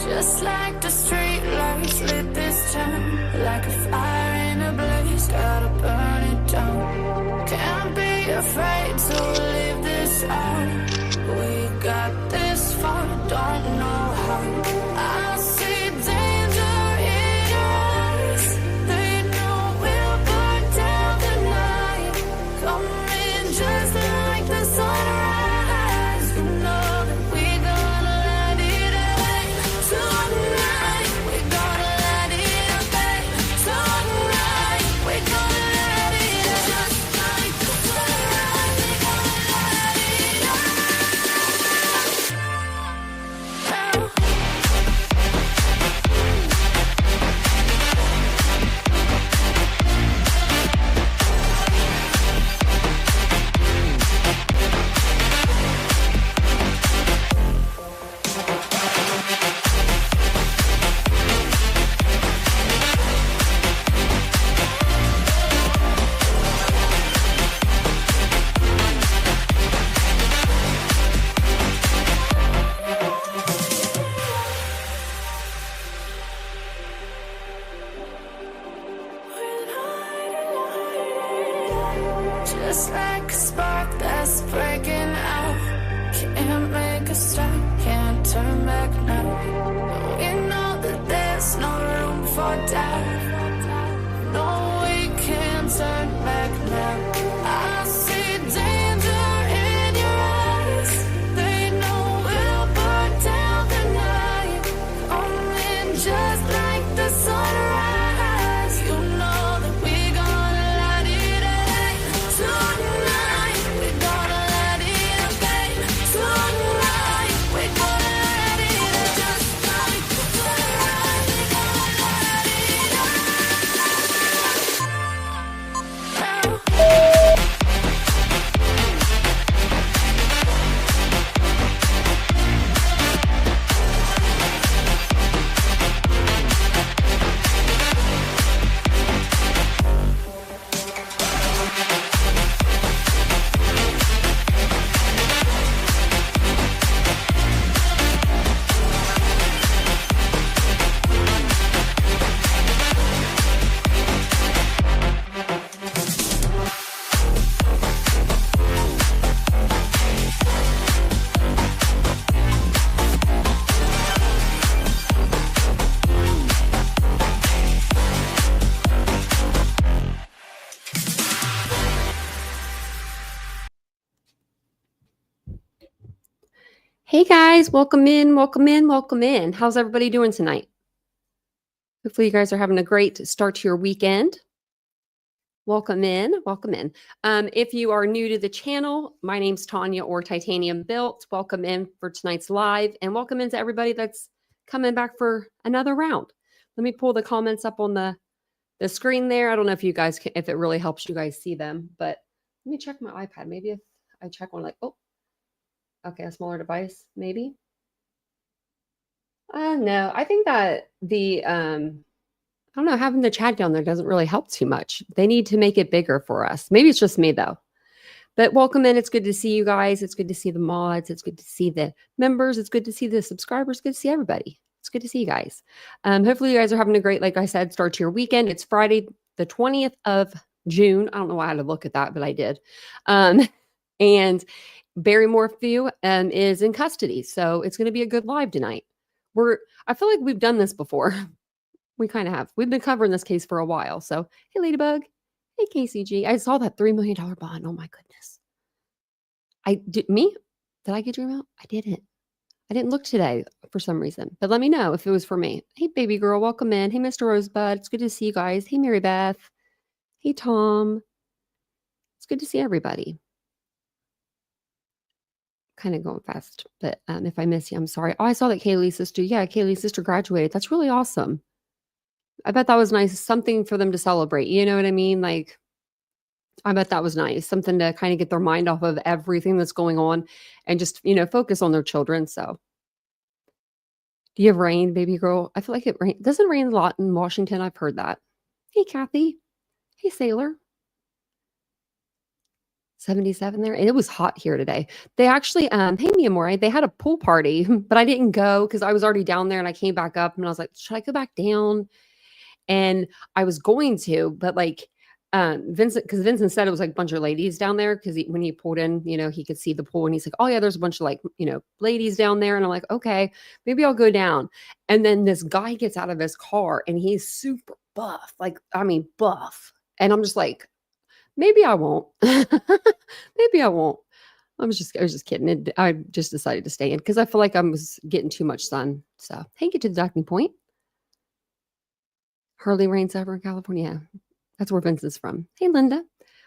Just like the street lights lit this town, like a fire in a blaze, gotta burn it down. Can't be afraid to leave this out. We got this far, don't know how. I see danger in your eyes. They know we'll burn down the night. Coming just like the sunrise. You know that we gonna let it rain. Tonight, we gonna let it rain. Tonight, we gonna let it rain. Just like the sunrise, we gonna let it rain. Just like a spark that's breaking out. Can't make a stop, can't turn back now. We know that there's no room for doubt. No, we can't turn back now. I see danger in your eyes. They know we'll burn down the night. Coming just like the sunrise. You know that we gonna let it rain. Tonight, we gonna let it rain. Tonight, we gonna let it rain. Just like the sunrise, we gonna let it Hey guys, welcome in, welcome in, welcome in. How's everybody doing tonight? Hopefully you guys are having a great start to your weekend. Welcome in, welcome in. If you are new to the channel, my name's Tanya or Titanium Built. Welcome in for tonight's live and welcome into everybody that's coming back for another round. Let me pull the comments up on the screen there. I don't know if you guys can, if it really helps you guys see them, but let me check my iPad. Maybe if I check one like, oh, okay, a smaller device, maybe. No, I think that the, I don't know, having the chat down there doesn't really help too much. They need to make it bigger for us. Maybe it's just me though. But welcome in. It's good to see you guys. It's good to see the mods. It's good to see the members. It's good to see the subscribers. Good to see everybody. It's good to see you guys. Hopefully you guys are having a great, like I said, start to your weekend. It's Friday, the 20th of June. I don't know why I had to look at that, but I did. And Barry Morphew is in custody. So it's going to be a good live tonight. I feel like we've done this before. We kind of have. We've been covering this case for a while. So, hey, Ladybug. Hey, KCG. I saw that $3 million bond. Oh, my goodness. Did I get your amount? I didn't. I didn't look today for some reason. But let me know if it was for me. Hey, baby girl. Welcome in. Hey, Mr. Rosebud. It's good to see you guys. Hey, Mary Beth. Hey, Tom. It's good to see everybody. Kind of going fast, but if I miss you, I'm sorry. Oh, I saw that Kaylee's sister. Yeah, Kaylee's sister graduated. That's really awesome. I bet that was nice. Something for them to celebrate. You know what I mean? Like, I bet that was nice. Something to kind of get their mind off of everything that's going on and just, focus on their children. So, do you have rain, baby girl? I feel like it doesn't rain a lot in Washington. I've heard that. Hey, Kathy. Hey, Sailor. 77 there. And it was hot here today. They actually, hey, Mia Moray, they had a pool party, but I didn't go because I was already down there and I came back up and I was like, should I go back down? And I was going to, but like, because Vincent said it was like a bunch of ladies down there because when he pulled in, he could see the pool and he's like, oh yeah, there's a bunch of like, ladies down there. And I'm like, okay, maybe I'll go down. And then this guy gets out of his car and he's super buff, like, I mean, buff. And I'm just like, maybe I won't. Maybe I won't. I was just kidding. I just decided to stay in because I feel like I was getting too much sun. So, hey, get to the docking point. Hardly rains ever in California. That's where Vincent's from. Hey, Linda.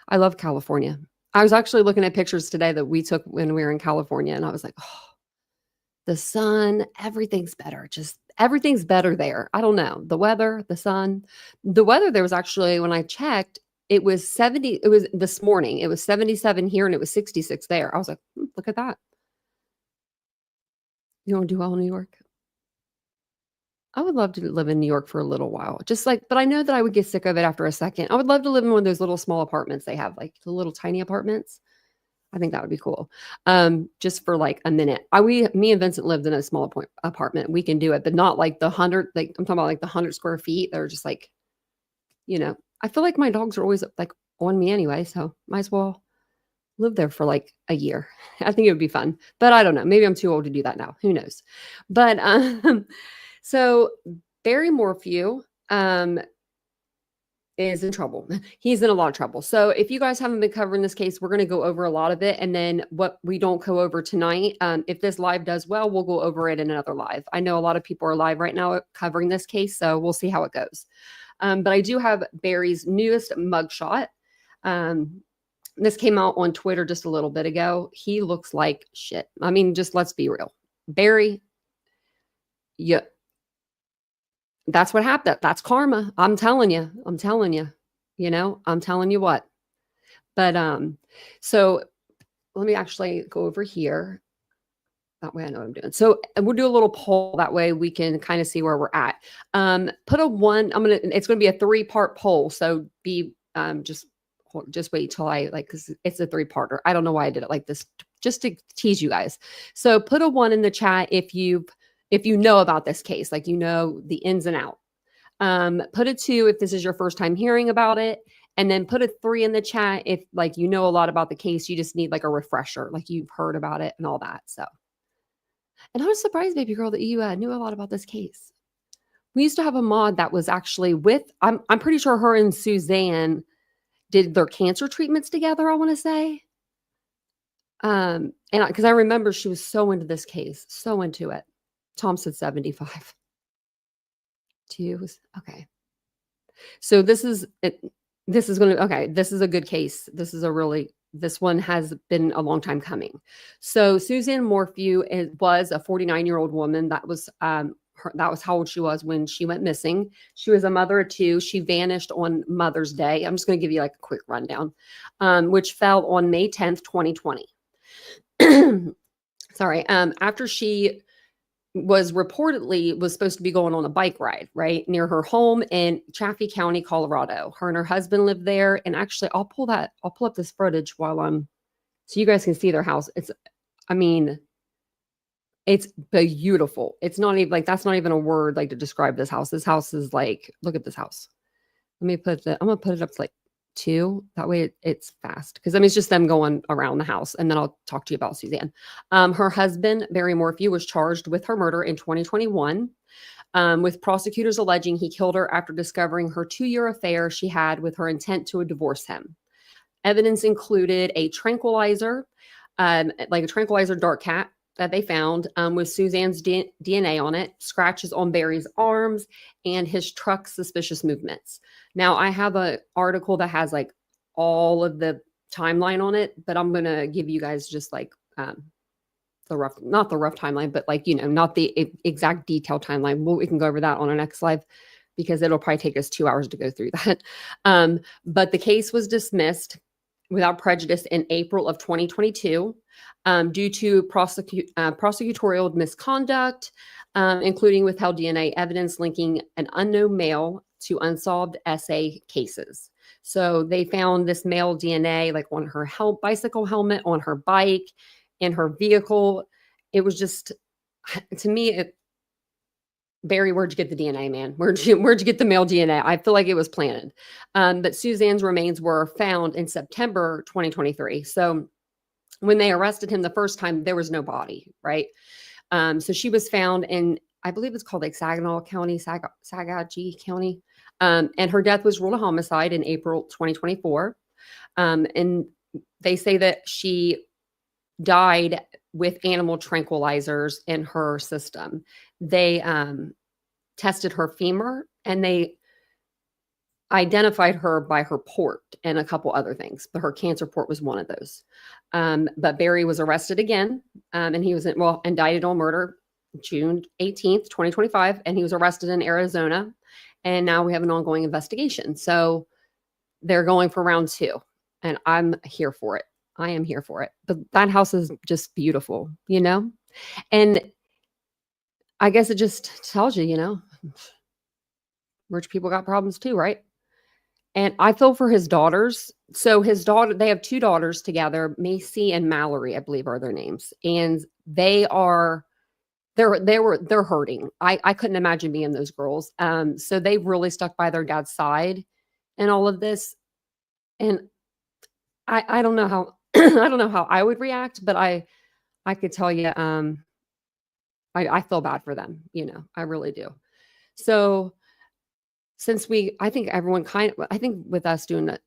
I love California. I was actually looking at pictures today that we took when we were in California, and I was like, oh, the sun, everything's better. Just everything's better there. I don't know. The weather, the sun. The weather there was actually, when I checked, it was 70. It was this morning. It was 77 here, and it was 66 there. I was like, look at that. You don't do well in New York? I would love to live in New York for a little while. Just like, but I know that I would get sick of it after a second. I would love to live in one of those little small apartments they have, like the little tiny apartments. I think that would be cool. Just for like a minute. Me and Vincent lived in a small apartment. We can do it, but not like the 100, like I'm talking about like the 100 square feet. They're just like, I feel like my dogs are always like on me anyway. So might as well live there for like a year. I think it would be fun, but I don't know. Maybe I'm too old to do that now. Who knows? But, so Barry Morphew is in trouble. He's in a lot of trouble. So if you guys haven't been covering this case, we're going to go over a lot of it. And then what we don't go over tonight, if this live does well, we'll go over it in another live. I know a lot of people are live right now covering this case, so we'll see how it goes. But I do have Barry's newest mugshot. This came out on Twitter just a little bit ago. He looks like shit. I mean, just let's be real. Barry, yeah. That's what happened. That's karma. I'm telling you, I'm telling you what. But, so let me actually go over here. That way I know what I'm doing. So we'll do a little poll. That way we can kind of see where we're at. Put a 1, it's going to be a 3-part poll. So just wait till cause it's a 3-parter. I don't know why I did it like this, just to tease you guys. So put a 1 in the chat if you know about this case, like the ins and out. Put a 2 if this is your first time hearing about it. And then put a 3 in the chat if a lot about the case, you just need like a refresher, like you've heard about it and all that. So, and I was surprised, baby girl, that you knew a lot about this case. We used to have a mod that was actually I'm pretty sure her and Suzanne did their cancer treatments together, I want to say. And because I remember she was so into this case, so into it. Tom said 75. 2 was okay. So this is going to, okay. This is a good case. This one has been a long time coming. So Suzanne Morphew was a 49-year-old woman. That was that was how old she was when she went missing. She was a mother of 2. She vanished on Mother's Day. I'm just going to give you like a quick rundown, which fell on May 10th, 2020. Sorry. After she was supposed to be going on a bike ride right near her home in Chaffee County, Colorado. Her and her husband lived there. And actually I'll pull up this footage so you guys can see their house. It's beautiful. It's not even that's not even a word to describe this house. This house is look at this house. I'm going to put it up to 2. That way it's fast. Because it's just them going around the house. And then I'll talk to you about Suzanne. Her husband, Barry Morphew, was charged with her murder in 2021, with prosecutors alleging he killed her after discovering her 2-year affair she had with her intent to divorce him. Evidence included a tranquilizer, a tranquilizer dart cat that they found with Suzanne's DNA on it, scratches on Barry's arms, and his truck's suspicious movements. Now, I have an article that has all of the timeline on it, but I'm going to give you guys just not the rough timeline, but not the exact detailed timeline. We can go over that on our next live because it'll probably take us 2 hours to go through that. But the case was dismissed without prejudice in April of 2022 due to prosecutorial misconduct, including withheld DNA evidence linking an unknown male to unsolved SA cases. So they found this male DNA like on her bicycle helmet, on her bike, in her vehicle. It was just, to me, Barry, where'd you get the DNA, man? Where'd you get the male DNA? I feel like it was planted. But Suzanne's remains were found in September 2023. So when they arrested him the first time, there was no body, right? So she was found in, I believe it's called like Saginaw County, Sagaji County. And her death was ruled a homicide in April 2024. And they say that she died with animal tranquilizers in her system. They tested her femur and they identified her by her port and a couple other things, but her cancer port was one of those. But Barry was arrested again, and he was indicted on murder June 18th, 2025, and he was arrested in Arizona. And now we have an ongoing investigation. So they're going for round 2, and I'm here for it. I am here for it. But that house is just beautiful, you know? And I guess it just tells you, you know, rich people got problems too, right? And I feel for his daughters. So his daughter, they have 2 daughters together, Macy and Mallory, I believe are their names. And they're hurting. I couldn't imagine being those girls. So they really stuck by their dad's side in all of this. And I don't know how I don't know how I would react, but I could tell you I feel bad for them, you know, I really do. So since I think with us doing it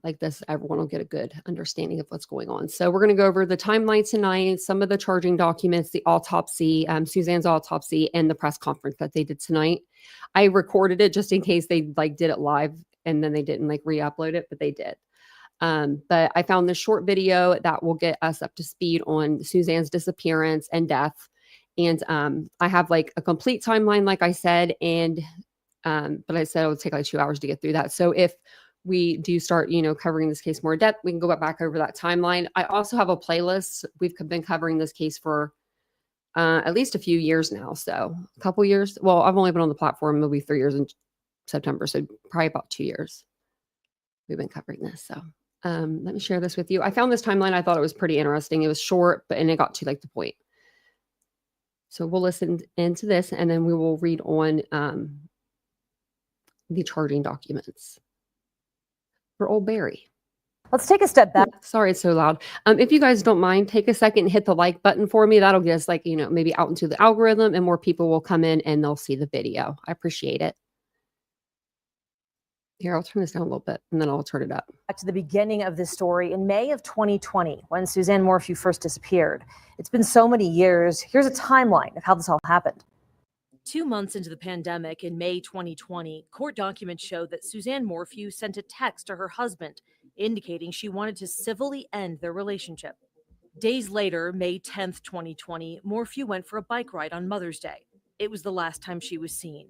like this, everyone will get a good understanding of what's going on. So we're going to go over the timeline tonight, some of the charging documents, the autopsy, Suzanne's autopsy, and the press conference that they did tonight. I recorded it just in case they did it live and then they didn't re-upload it, but they did. But I found this short video that will get us up to speed on Suzanne's disappearance and death. And I have a complete timeline, like I said, and but I said it would take 2 hours to get through that. So if we do start, covering this case more in depth, we can go back over that timeline. I also have a playlist. We've been covering this case for at least a few years now. So a couple years. Well, I've only been on the platform. It'll be 3 years in September. So probably about 2 years we've been covering this. So let me share this with you. I found this timeline. I thought it was pretty interesting. It was short, and it got to the point. So we'll listen into this and then we will read on the charging documents for old Barry. Let's take a step back. Sorry, it's so loud. If you guys don't mind, take a second and hit the like button for me. That'll get us maybe out into the algorithm and more people will come in and they'll see the video. I appreciate it. Here, I'll turn this down a little bit and then I'll turn it up. Back to the beginning of this story in May of 2020, when Suzanne Morphew first disappeared. It's been so many years. Here's a timeline of how this all happened. 2 months into the pandemic in May 2020, court documents show that Suzanne Morphew sent a text to her husband indicating she wanted to civilly end their relationship. Days later, May 10th, 2020, Morphew went for a bike ride on Mother's Day. It was the last time she was seen.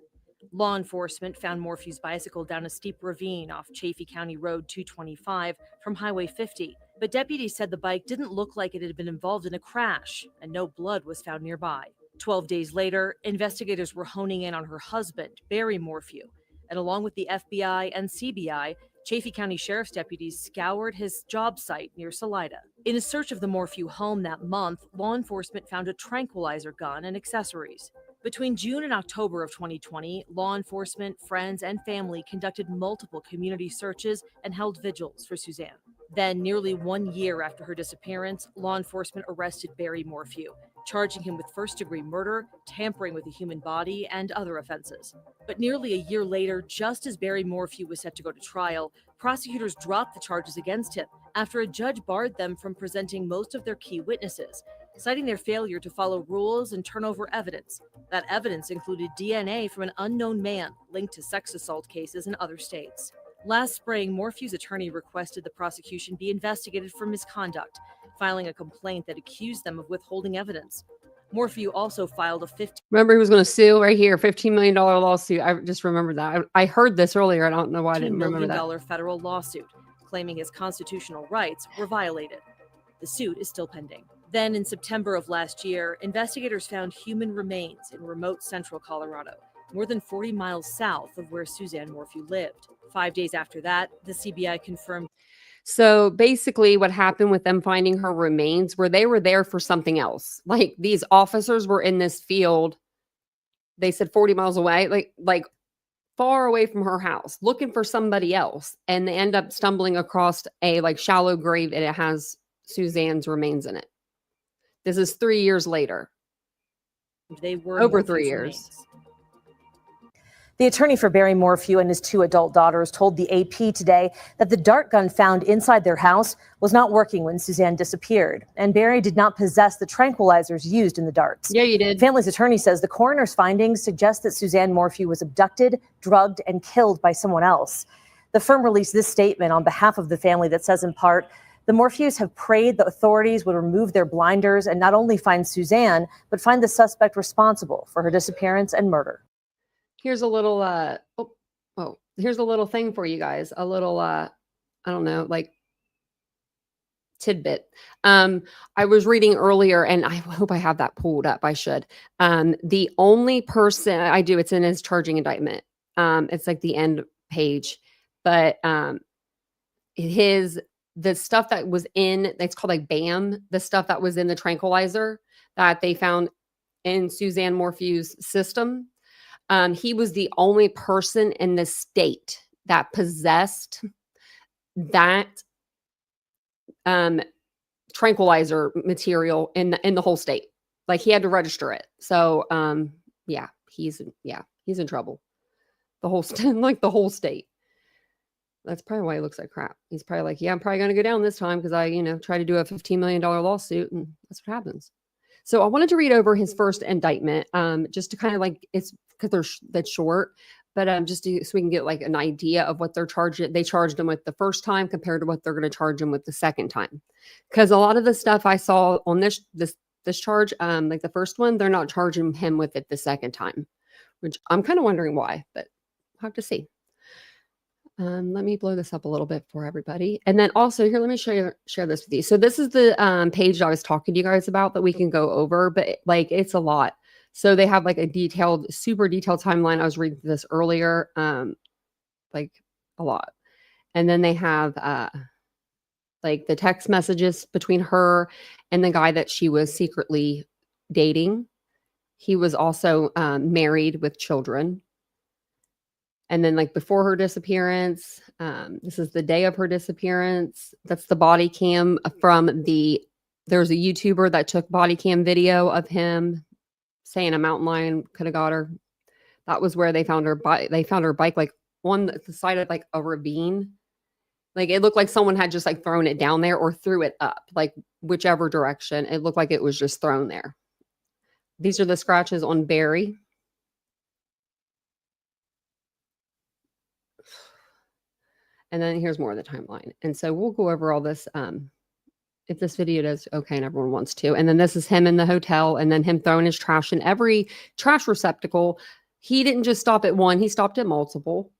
Law enforcement found Morphew's bicycle down a steep ravine off Chaffee County Road 225 from Highway 50, but deputies said the bike didn't look like it had been involved in a crash, and no blood was found nearby. 12 days later, investigators were honing in on her husband, Barry Morphew, and along with the FBI and CBI, Chaffee County Sheriff's deputies scoured his job site near Salida. In a search of the Morphew home that month, law enforcement found a tranquilizer gun and accessories. Between June and October of 2020, law enforcement, friends, and family conducted multiple community searches and held vigils for Suzanne. Then, nearly 1 year after her disappearance, law enforcement arrested Barry Morphew, charging him with first-degree murder, tampering with a human body, and other offenses. But nearly a year later, just as Barry Morphew was set to go to trial, prosecutors dropped the charges against him after a judge barred them from presenting most of their key witnesses, citing their failure to follow rules and turn over evidence. That evidence included DNA from an unknown man linked to sex assault cases in other states. Last spring, Morphew's attorney requested the prosecution be investigated for misconduct, filing a complaint that accused them of withholding evidence. Morphew also filed a Remember, he was going to sue right here, $15 million lawsuit. I just remembered that. I heard this earlier. I don't know why I didn't remember that. $2 million federal lawsuit, claiming his constitutional rights were violated. The suit is still pending. Then, in September of last year, investigators found human remains in remote central Colorado. more than 40 miles south of where Suzanne Morphew lived. 5 days after that, the CBI confirmed. So basically what happened with them finding her remains were they were there for something else. Like these officers were in this field. They said 40 miles away, like far away from her house, looking for somebody else. And they end up stumbling across a like shallow grave and it has Suzanne's remains in it. This is 3 years later. They were Over Morphew's 3 years. remains. The attorney for Barry Morphew and his 2 adult daughters told the AP today that the dart gun found inside their house was not working when Suzanne disappeared, and Barry did not possess the tranquilizers used in the darts. Yeah, you did. Family's attorney says the coroner's findings suggest that Suzanne Morphew was abducted, drugged, and killed by someone else. The firm released this statement on behalf of the family that says in part, the Morphews have prayed the authorities would remove their blinders and not only find Suzanne, but find the suspect responsible for her disappearance and murder. Here's a little here's a little thing for you guys. A little I don't know, like tidbit. I was reading earlier and I hope I have that pulled up. I should. The only person I do, it's in his charging indictment. It's like the end page, but the stuff that was in, it's called like BAM, the stuff that was in the tranquilizer that they found in Suzanne Morphew's system. He was the only person in the state that possessed that tranquilizer material in the whole state. Like he had to register it. So he's in trouble. The whole like the whole state. That's probably why he looks like crap. He's probably like, yeah, I'm probably going to go down this time because I, try to do a $15 million lawsuit, and that's what happens. So I wanted to read over his first indictment, just to kind of like, it's because that's short, but so we can get like an idea of what they're charged. They charged him with the first time compared to what they're going to charge him with the second time. Because a lot of the stuff I saw on this charge, like the first one, they're not charging him with it the second time, which I'm kind of wondering why, but we'll have to see. Let me blow this up a little bit for everybody. And then also here, let me share this with you. So this is the page I was talking to you guys about that we can go over, but like it's a lot. So they have like a super detailed timeline. I was reading this earlier, like a lot. And then they have like the text messages between her and the guy that she was secretly dating. He was also married with children. And then like before her disappearance, this is the day of her disappearance. That's the body cam from there's a YouTuber that took body cam video of him saying a mountain lion could have got her. That was where they found her bike. They found her bike like on the side of like a ravine. Like it looked like someone had just like thrown it down there or threw it up, like whichever direction. It looked like it was just thrown there. These are the scratches on Barry. And then here's more of the timeline. And so we'll go over all this if this video does okay and everyone wants to. And then this is him in the hotel and then him throwing his trash in every trash receptacle. He didn't just stop at one, he stopped at multiple.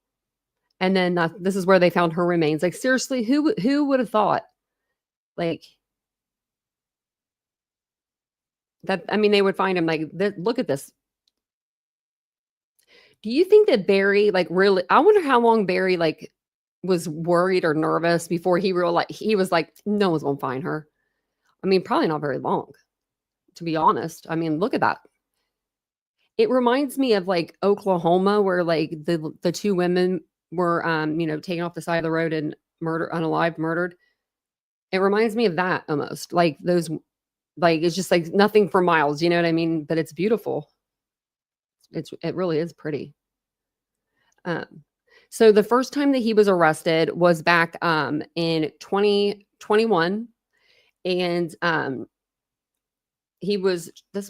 And then this is where they found her remains. Like seriously, who would have thought? Like that, I mean, they would find him like, look at this. Do you think that Barry like really, I wonder how long Barry like was worried or nervous before he realized he was like, no one's gonna find her. I mean, probably not very long, to be honest. I mean, look at that. It reminds me of like Oklahoma, where like the 2 women were taken off the side of the road and murdered. It reminds me of that almost. Like those, like it's just like nothing for miles, you know what I mean? But it's beautiful. It really is pretty. So the first time that he was arrested was back in 2021. And this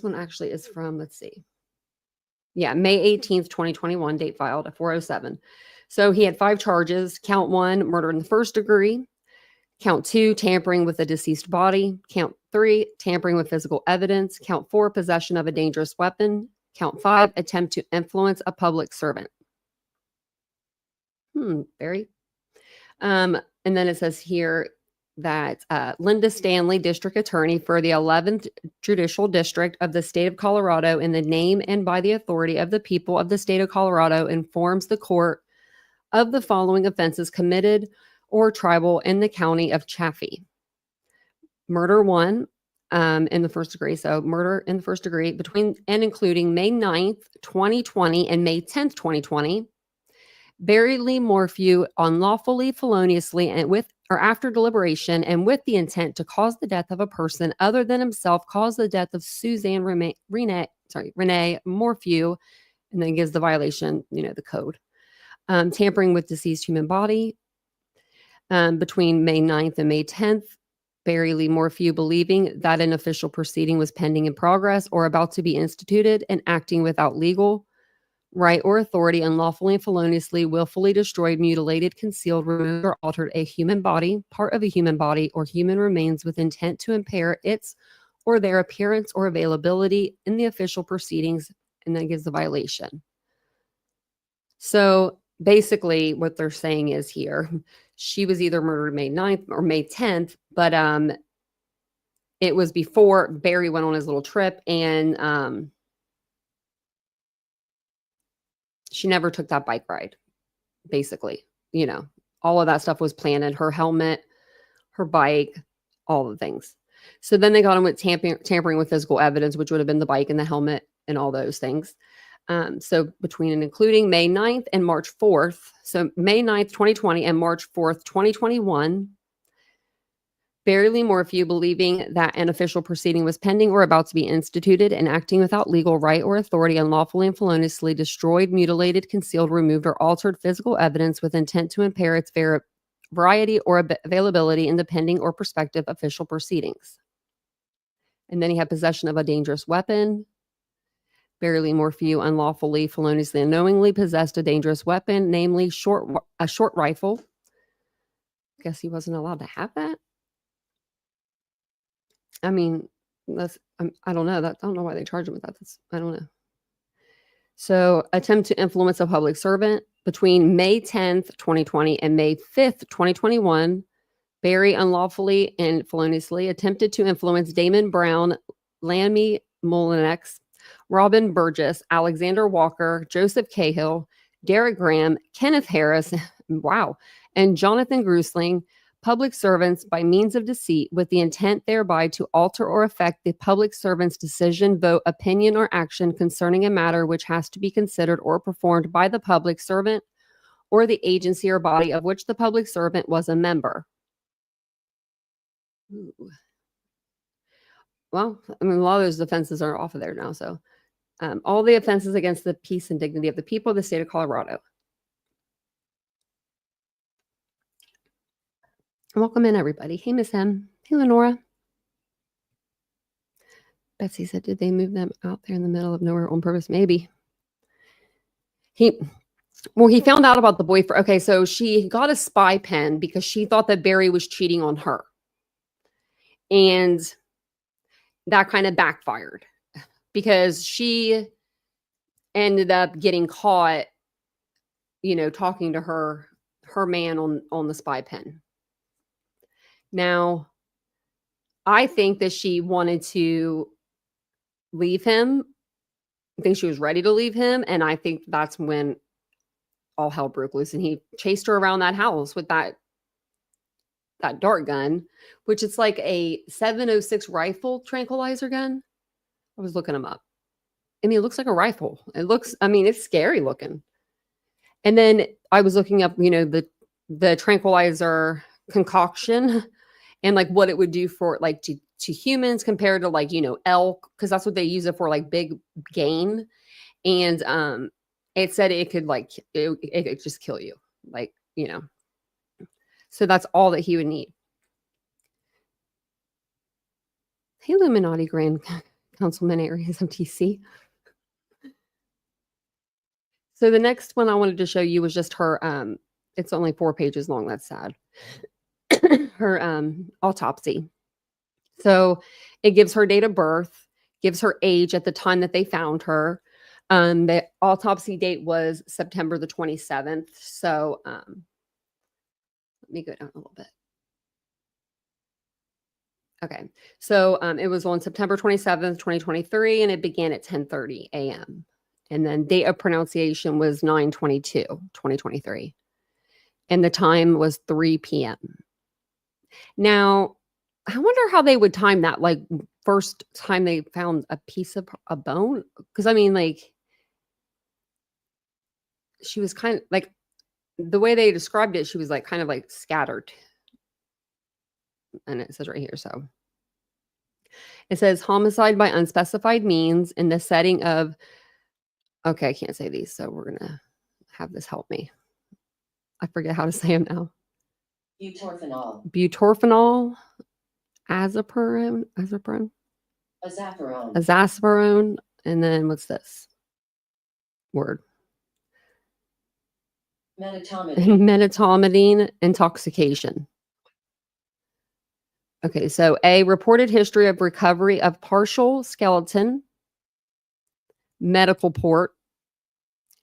one actually is from, let's see. Yeah, May 18th, 2021, date filed at 4:07. So he had 5 charges. Count 1, murder in the first degree. Count 2, tampering with a deceased body. Count 3, tampering with physical evidence. Count 4, possession of a dangerous weapon. Count 5, attempt to influence a public servant. Barry. And then it says here, that Linda Stanley, District Attorney for the 11th Judicial District of the State of Colorado, in the name and by the authority of the people of the State of Colorado, informs the court of the following offenses committed or tribal in the county of Chaffee. Murder 1 in the first degree. So murder in the first degree between and including May 9th, 2020 and May 10th, 2020. Barry Lee Morphew unlawfully, feloniously, and with or after deliberation and with the intent to cause the death of a person other than himself, caused the death of Suzanne Renee Morphew, and then gives the violation, the code. Tampering with deceased human body between May 9th and May 10th. Barry Lee Morphew believing that an official proceeding was pending in progress or about to be instituted and acting without legal right or authority, unlawfully and feloniously, willfully destroyed, mutilated, concealed, removed, or altered a human body, part of a human body, or human remains with intent to impair its or their appearance or availability in the official proceedings, and then gives the violation. So basically what they're saying is here, she was either murdered May 9th or May 10th, but it was before Barry went on his little trip, and she never took that bike ride, basically. All of that stuff was planned. Her helmet, her bike, all the things. So then they got him with tampering with physical evidence, which would have been the bike and the helmet and all those things. So between and including May 9th and March 4th, so May 9th, 2020 and March 4th, 2021, Barry Lee Morphew believing that an official proceeding was pending or about to be instituted and acting without legal right or authority, unlawfully and feloniously destroyed, mutilated, concealed, removed, or altered physical evidence with intent to impair its variety or availability in the pending or prospective official proceedings. And then he had possession of a dangerous weapon. Barry Lee Morphew unlawfully, feloniously, and knowingly possessed a dangerous weapon, namely a short rifle. Guess he wasn't allowed to have that. I mean, I don't know. I don't know why they charge him with that. I don't know. So, attempt to influence a public servant between May 10th, 2020 and May 5th, 2021. Barry unlawfully and feloniously attempted to influence Damon Brown, Lammy Molinex, Robin Burgess, Alexander Walker, Joseph Cahill, Derek Graham, Kenneth Harris, wow, and Jonathan Grusling, public servants by means of deceit with the intent thereby to alter or affect the public servant's decision, vote, opinion, or action concerning a matter which has to be considered or performed by the public servant or the agency or body of which the public servant was a member. Ooh. Well, I mean, a lot of those offenses are off of there now. So all the offenses against the peace and dignity of the people of the state of Colorado. Welcome in, everybody. Hey, Miss M. Hey, Lenora. Betsy said, did they move them out there in the middle of nowhere on purpose? Maybe. He found out about the boyfriend. Okay, so she got a spy pen because she thought that Barry was cheating on her. And that kind of backfired because she ended up getting caught, talking to her man on the spy pen. Now, I think that she wanted to leave him. I think she was ready to leave him. And I think that's when all hell broke loose. And he chased her around that house with that dart gun, which it's like a 7.06 rifle tranquilizer gun. I was looking them up. I mean, it looks like a rifle. It's scary looking. And then I was looking up, the tranquilizer concoction and like what it would do for like to humans compared to like, elk, because that's what they use it for, like big game. And it said it could it could just kill you, so that's all that he would need. Hey, Illuminati Grand Councilman Aries MTC. So the next one I wanted to show you was just her, it's only 4 pages long. That's sad. Her autopsy. So it gives her date of birth, gives her age at the time that they found her. The autopsy date was September the 27th. So let me go down a little bit. Okay. So it was on September 27th, 2023, and it began at 10:30 a.m. And then date of pronunciation was 9/22, 2023. And the time was 3 p.m. Now, I wonder how they would time that, like first time they found a piece of a bone. Because I mean, like, she was kind of like the way they described it, she was like kind of like scattered. And it says right here. So it says homicide by unspecified means in the setting of, okay, I can't say these. So we're going to have this help me. I forget how to say them now. Butorphanol, azaparone, azafarone, and then what's this word? Medetomidine intoxication. Okay, so a reported history of recovery of partial skeleton, medical port,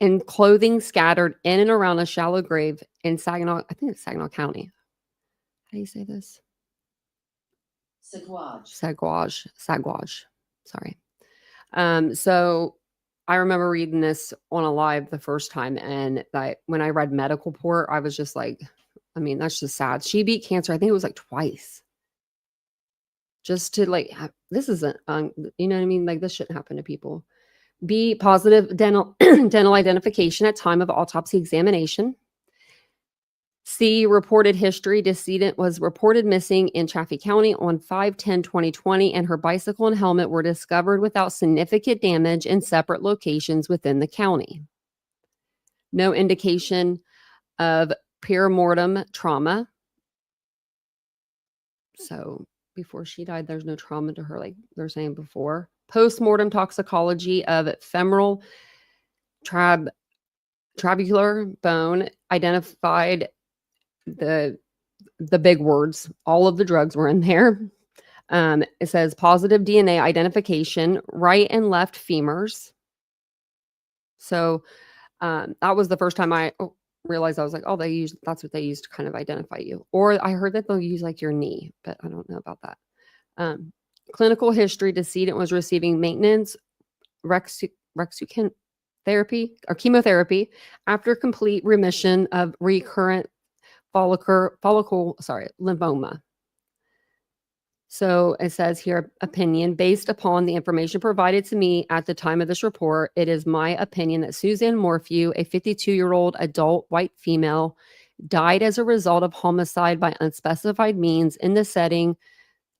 and clothing scattered in and around a shallow grave in Saginaw. I think it's Saginaw County. How do you say this? Saguage. Sorry. So I remember reading this on a live the first time, and when I read medical port, I was just like, I mean, that's just sad. She beat cancer. I think it was like twice. Just to like, this isn't, you know what I mean? Like this shouldn't happen to people. B, positive dental identification at time of autopsy examination. C, reported history. Decedent was reported missing in Chaffee County on 5/10/2020, and her bicycle and helmet were discovered without significant damage in separate locations within the county. No indication of perimortem trauma. So before she died, there's no trauma to her, like they're saying before. Post-mortem toxicology of femoral trabecular bone identified the big words. All of the drugs were in there. It says positive DNA identification, right and left femurs. So that was the first time I realized. I was like, oh, that's what they use to kind of identify you. Or I heard that they'll use like your knee, but I don't know about that. Clinical history, decedent was receiving maintenance Rexucan therapy or chemotherapy after complete remission of recurrent follicle lymphoma. So it says here, opinion based upon the information provided to me at the time of this report, it is my opinion that Suzanne Morphew, a 52-year-old adult white female, died as a result of homicide by unspecified means in the setting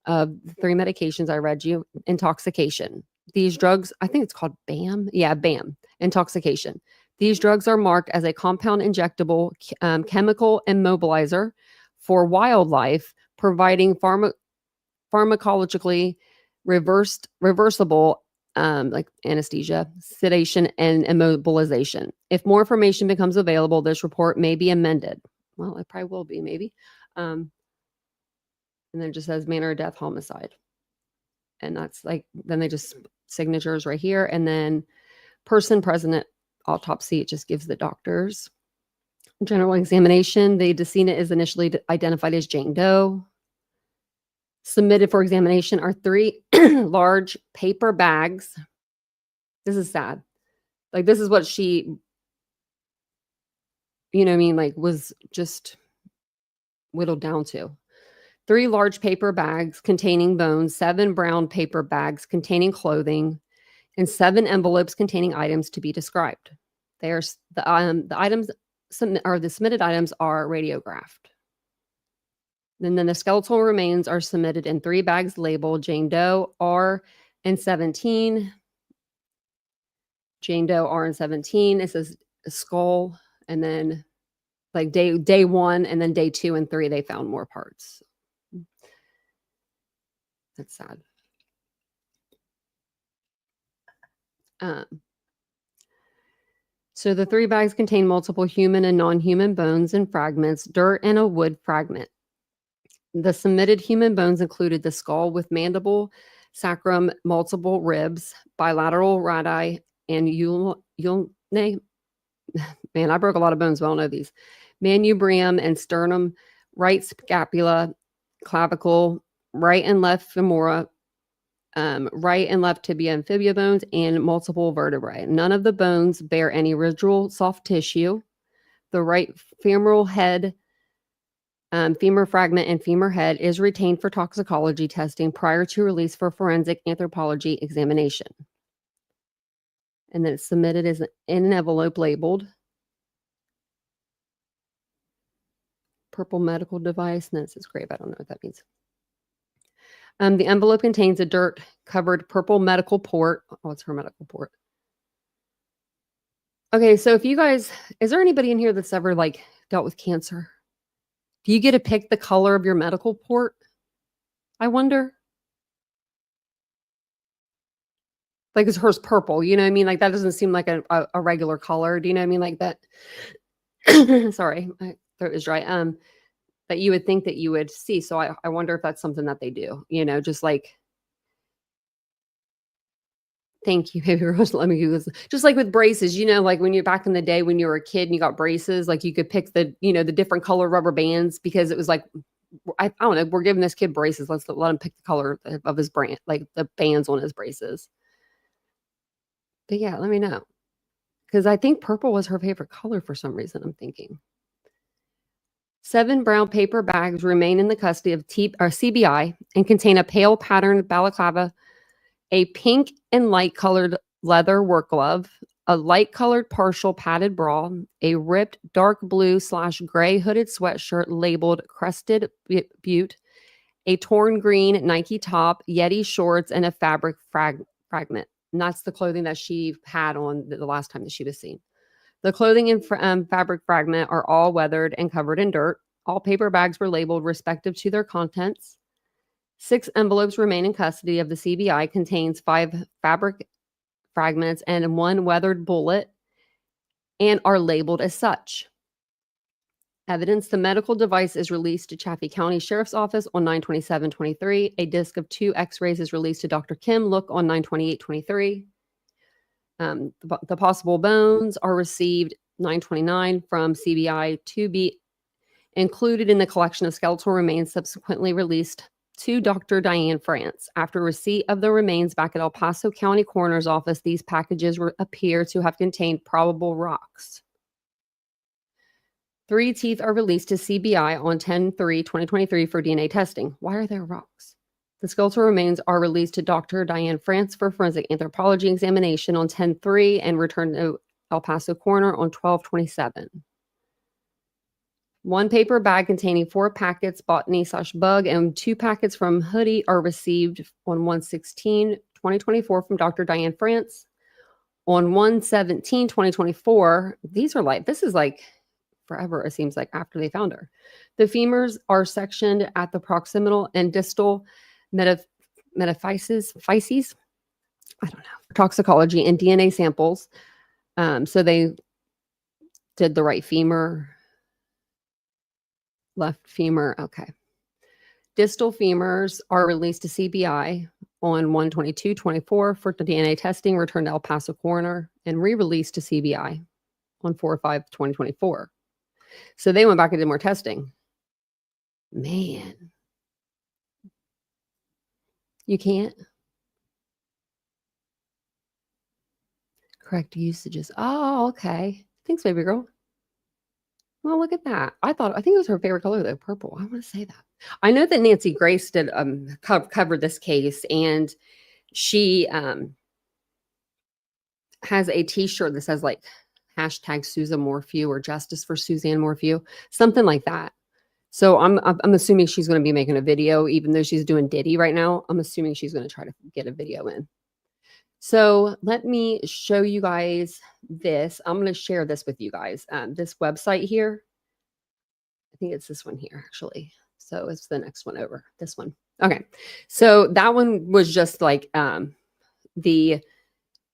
of the 3 medications I read you, intoxication. These drugs, I think it's called BAM. Yeah, BAM, intoxication. These drugs are marked as a compound injectable chemical immobilizer for wildlife, providing pharmacologically reversible like anesthesia, sedation, and immobilization. If more information becomes available, this report may be amended. Well, it probably will be, maybe. And then it just says manner of death, homicide. And that's like, then they just signatures right here. And then person present at autopsy, it just gives the doctors. General examination, the decedent is initially identified as Jane Doe. Submitted for examination are 3 large paper bags. This is sad. Like, this is what she, you know what I mean, like was just whittled down to. 3 large paper bags containing bones, 7 brown paper bags containing clothing, and 7 envelopes containing items to be described. There's the items or the submitted items are radiographed. And then the skeletal remains are submitted in 3 bags labeled Jane Doe R and 17. Jane Doe R and 17. It says skull, and then like day 1 and then day 2 and 3 they found more parts. That's sad. So the 3 bags contain multiple human and non-human bones and fragments, dirt, and a wood fragment. The submitted human bones included the skull with mandible, sacrum, multiple ribs, bilateral radii, and ulnae. Man, I broke a lot of bones, but I don't know these. Manubrium and sternum, right scapula, clavicle, right and left femora, right and left tibia and fibula bones, and multiple vertebrae. None of the bones bear any residual soft tissue. The right femoral head, femur fragment, and femur head is retained for toxicology testing prior to release for forensic anthropology examination. And then it's submitted as in an envelope labeled purple medical device. And then it says grape. I don't know what that means. The envelope contains a dirt-covered purple medical port. Oh, it's her medical port. Okay, so if you guys, is there anybody in here that's ever like dealt with cancer? Do you get to pick the color of your medical port? I wonder. Like, is hers purple? You know what I mean? Like, that doesn't seem like a regular color. Do you know what I mean? Like that. Sorry, my throat is dry. That you would think that you would see. So I wonder if that's something that they do, you know, just like, thank you, baby Rose. Let me do this. Just like with braces, you know, like when you're back in the day when you were a kid and you got braces, like you could pick the, you know, the different color rubber bands because it was like, I don't know, we're giving this kid braces. Let's let him pick the color of his brand, like the bands on his braces. But yeah, let me know. Because I think purple was her favorite color for some reason, I'm thinking. 7 brown paper bags remain in the custody of CBI and contain a pale patterned balaclava, a pink and light colored leather work glove, a light colored partial padded bra, a ripped dark blue / gray hooded sweatshirt labeled Crested Butte, a torn green Nike top, Yeti shorts, and a fabric fragment. And that's the clothing that she had on the last time that she was seen. The clothing and fabric fragment are all weathered and covered in dirt. All paper bags were labeled respective to their contents. 6 envelopes remain in custody of the CBI, contains 5 fabric fragments and 1 weathered bullet, and are labeled as such. Evidence: the medical device is released to Chaffee County Sheriff's Office on 9/27/23. A disc of 2 x-rays is released to Dr. Kim Look on 9/28/23. The possible bones are received 9/29 from CBI to be included in the collection of skeletal remains subsequently released to Dr. Diane France. After receipt of the remains back at El Paso County Coroner's Office, these packages appear to have contained probable rocks. 3 teeth are released to CBI on 10/3/2023 for DNA testing. Why are there rocks? The skeletal remains are released to Dr. Diane France for forensic anthropology examination on 10/3 and returned to El Paso Coroner on 12/27. 1 paper bag containing 4 packets botany/bug and 2 packets from Hoodie are received on 1/16/2024 from Dr. Diane France. On 1/17/2024, this is like forever, it seems like, after they found her. The femurs are sectioned at the proximal and distal metaphyses, I don't know, toxicology and DNA samples. So they did the right femur, left femur. Okay. Distal femurs are released to CBI on 1/22/24 for DNA testing, returned to El Paso Coroner, and re-released to CBI on 4/5/2024. So they went back and did more testing. Man. You can't. Correct usages. Oh, okay. Thanks, baby girl. Well, look at that. I think it was her favorite color, though, purple. I want to say that. I know that Nancy Grace did cover this case, and she has a T-shirt that says like hashtag Suzanne Morphew or Justice for Suzanne Morphew, something like that. So I'm assuming she's going to be making a video, even though she's doing Diddy right now. I'm assuming she's going to try to get a video in. So let me show you guys this. I'm going to share this with you guys. This website here, I think it's this one here, actually. So it's the next one over, this one. Okay. So that one was just like the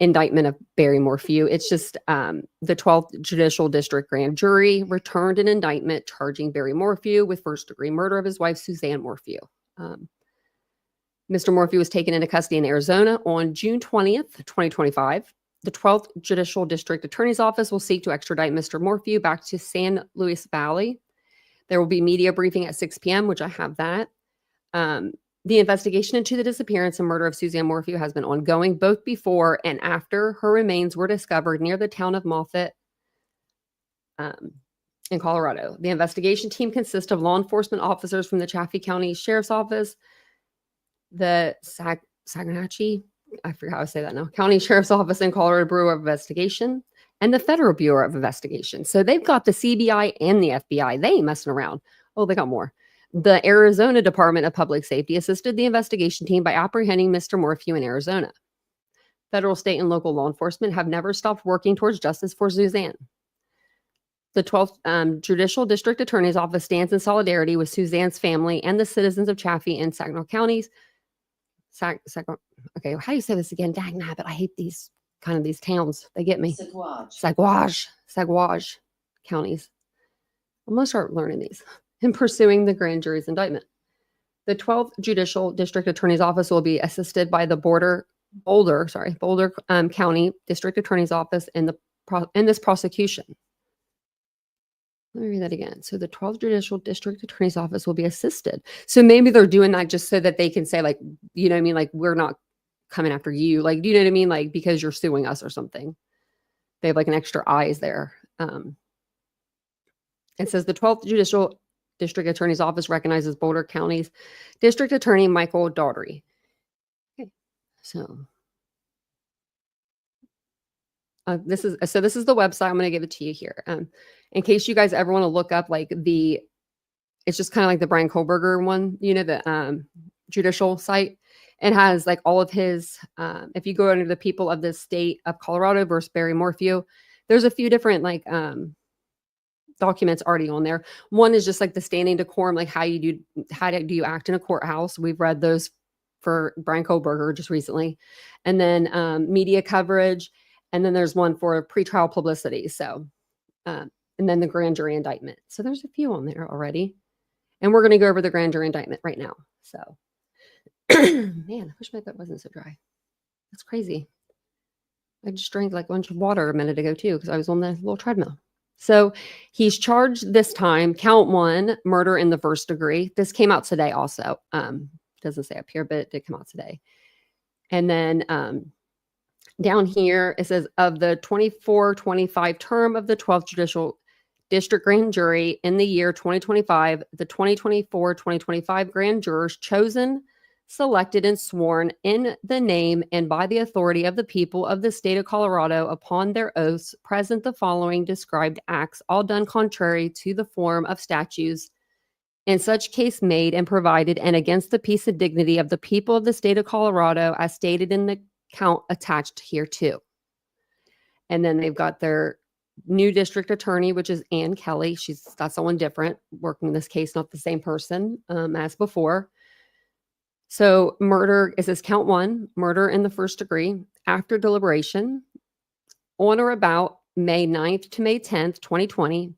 indictment of Barry Morphew. It's just the 12th Judicial District Grand Jury returned an indictment charging Barry Morphew with first-degree murder of his wife, Suzanne Morphew. Mr. Morphew was taken into custody in Arizona on June 20th, 2025. The 12th Judicial District Attorney's Office will seek to extradite Mr. Morphew back to San Luis Valley. There will be media briefing at 6 p.m., which I have that. The investigation into the disappearance and murder of Suzanne Morphew has been ongoing both before and after her remains were discovered near the town of Moffett in Colorado. The investigation team consists of law enforcement officers from the Chaffee County Sheriff's Office, the Saguenay, I forgot how to say that now, County Sheriff's Office and Colorado Bureau of Investigation, and the Federal Bureau of Investigation. So they've got the CBI and the FBI. They ain't messing around. Oh, they got more. The Arizona Department of Public Safety assisted the investigation team by apprehending Mr. Morphew in Arizona. Federal, state, and local law enforcement have never stopped working towards justice for Suzanne. The 12th Judicial District Attorney's Office stands in solidarity with Suzanne's family and the citizens of Chaffee and Saginaw counties. Okay, how do you say this again? Dang nabbit, I hate these towns. They get me. Saguaj counties. I'm going to start learning these. In pursuing the grand jury's indictment. The 12th Judicial District Attorney's Office will be assisted by the Boulder County District Attorney's Office in this prosecution. Let me read that again. So the 12th Judicial District Attorney's Office will be assisted. So maybe they're doing that just so that they can say, like, you know what I mean? Like, we're not coming after you. Like, do you know what I mean? Like, because you're suing us or something. They have like an extra eyes there. It says the 12th Judicial District Attorney's Office recognizes Boulder County's District Attorney Michael Daugherty. Okay, so this is the website. I'm going to give it to you here. In case you guys ever want to look up like it's just kind of like the Brian Kohlberger one, you know, the judicial site. It has like all of his, if you go under the people of the state of Colorado versus Barry Morphew, there's a few different like documents already on there. One is just like the standing decorum, like how do you act in a courthouse. We've read those for Brian Kohlberger just recently. And then media coverage. And then there's one for pretrial publicity. So, and then the grand jury indictment. So there's a few on there already. And we're going to go over the grand jury indictment right now. So, man, I wish my throat wasn't so dry. That's crazy. I just drank like a bunch of water a minute ago too, because I was on the little treadmill. So he's charged this time, count 1, murder in the first degree. This came out today also. Doesn't say up here, but it did come out today. And then down here, it says of the 24-25 term of the 12th Judicial District Grand Jury in the year 2025, the 2024-2025 grand jurors chosen, selected, and sworn in the name and by the authority of the people of the state of Colorado upon their oaths present the following described acts, all done contrary to the form of statutes in such case made and provided and against the peace and dignity of the people of the state of Colorado as stated in the count attached hereto. And then they've got their new district attorney, which is Ann Kelly. That's someone different working this case, not the same person as before. So murder, it says count 1, murder in the first degree, after deliberation, on or about May 9th to May 10th, 2020,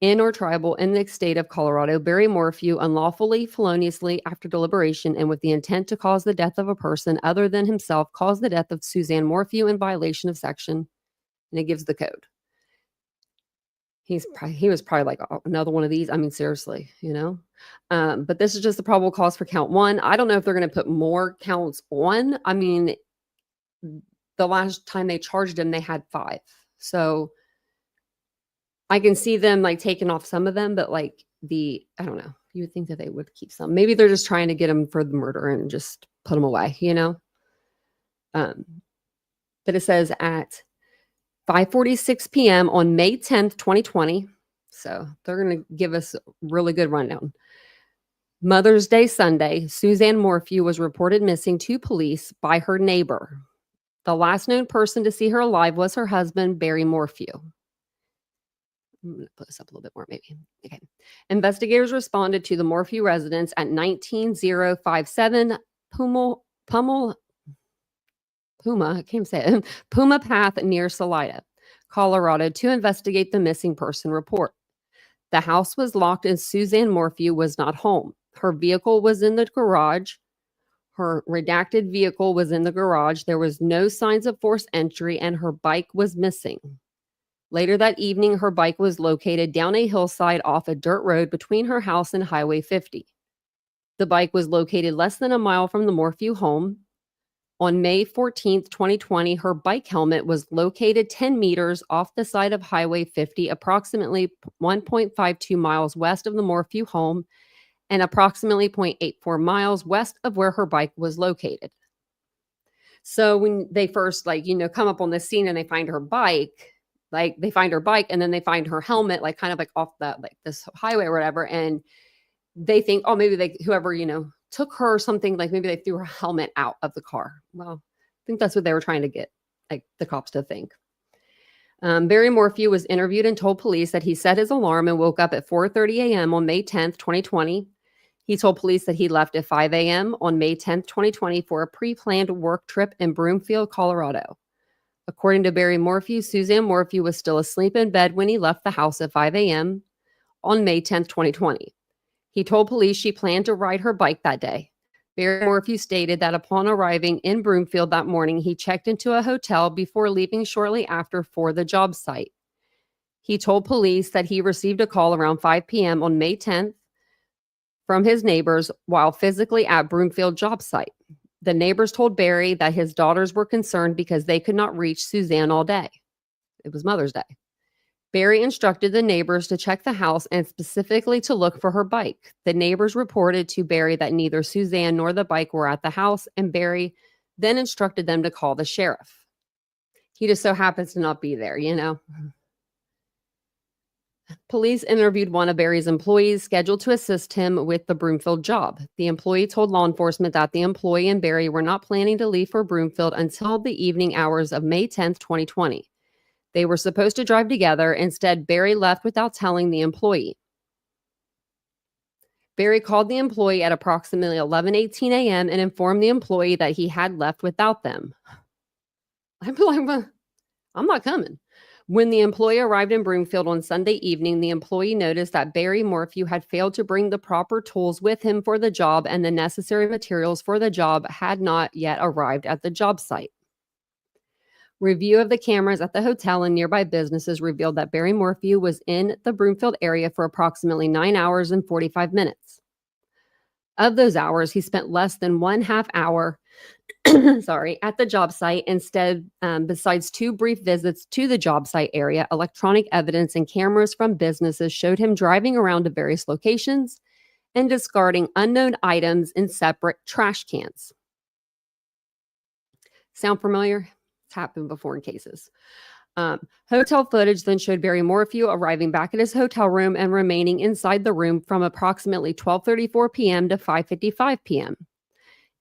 in or tribal in the state of Colorado, Barry Morphew unlawfully, feloniously, after deliberation, and with the intent to cause the death of a person other than himself, caused the death of Suzanne Morphew in violation of section, and it gives the code. He was probably like, oh, another one of these. I mean, seriously, you know. But this is just the probable cause for count 1. I don't know if they're going to put more counts on. I mean, the last time they charged him, they had 5. So I can see them like taking off some of them, but like I don't know. You would think that they would keep some. Maybe they're just trying to get him for the murder and just put him away, you know. But it says at 5:46 p.m. on May 10th, 2020. So they're going to give us a really good rundown. Mother's Day Sunday, Suzanne Morphew was reported missing to police by her neighbor. The last known person to see her alive was her husband, Barry Morphew. I'm going to put this up a little bit more, maybe. Okay. Investigators responded to the Morphew residence at 19057 Puma Path near Salida, Colorado, to investigate the missing person report. The house was locked and Suzanne Morphew was not home. Her vehicle was in the garage. Her redacted vehicle was in the garage. There was no signs of forced entry and her bike was missing. Later that evening, her bike was located down a hillside off a dirt road between her house and Highway 50. The bike was located less than a mile from the Morphew home. On May 14th, 2020, her bike helmet was located 10 meters off the side of Highway 50, approximately 1.52 miles west of the Morphew home and approximately 0.84 miles west of where her bike was located. So when they first, come up on the scene and they find her bike, they find her bike and then they find her helmet, kind of off the, this highway or whatever. And they think, oh, maybe whoever, took her or something, maybe they threw her helmet out of the car. Well, I think that's what they were trying to get, the cops to think. Barry Morphew was interviewed and told police that he set his alarm and woke up at 4:30 a.m. on May 10th, 2020. He told police that he left at 5 a.m. on May 10th, 2020 for a pre-planned work trip in Broomfield, Colorado. According to Barry Morphew, Suzanne Morphew was still asleep in bed when he left the house at 5 a.m. on May 10th, 2020. He told police she planned to ride her bike that day. Barry Morphew stated that upon arriving in Broomfield that morning, he checked into a hotel before leaving shortly after for the job site. He told police that he received a call around 5 p.m. on May 10th from his neighbors while physically at Broomfield job site. The neighbors told Barry that his daughters were concerned because they could not reach Suzanne all day. It was Mother's Day. Barry instructed the neighbors to check the house and specifically to look for her bike. The neighbors reported to Barry that neither Suzanne nor the bike were at the house, and Barry then instructed them to call the sheriff. He just so happens to not be there, Police interviewed one of Barry's employees scheduled to assist him with the Broomfield job. The employee told law enforcement that the employee and Barry were not planning to leave for Broomfield until the evening hours of May 10th, 2020. They were supposed to drive together. Instead, Barry left without telling the employee. Barry called the employee at approximately 11:18 a.m. and informed the employee that he had left without them. I'm like, I'm not coming. When the employee arrived in Broomfield on Sunday evening, the employee noticed that Barry Morphew had failed to bring the proper tools with him for the job, and the necessary materials for the job had not yet arrived at the job site. Review of the cameras at the hotel and nearby businesses revealed that Barry Morphew was in the Broomfield area for approximately 9 hours and 45 minutes. Of those hours, he spent less than 1/2 hour at the job site. Instead, besides 2 brief visits to the job site area, electronic evidence and cameras from businesses showed him driving around to various locations and discarding unknown items in separate trash cans. Sound familiar? Happened before in cases. Hotel footage then showed Barry Morphew arriving back at his hotel room and remaining inside the room from approximately 12:34 p.m. to 5:55 p.m.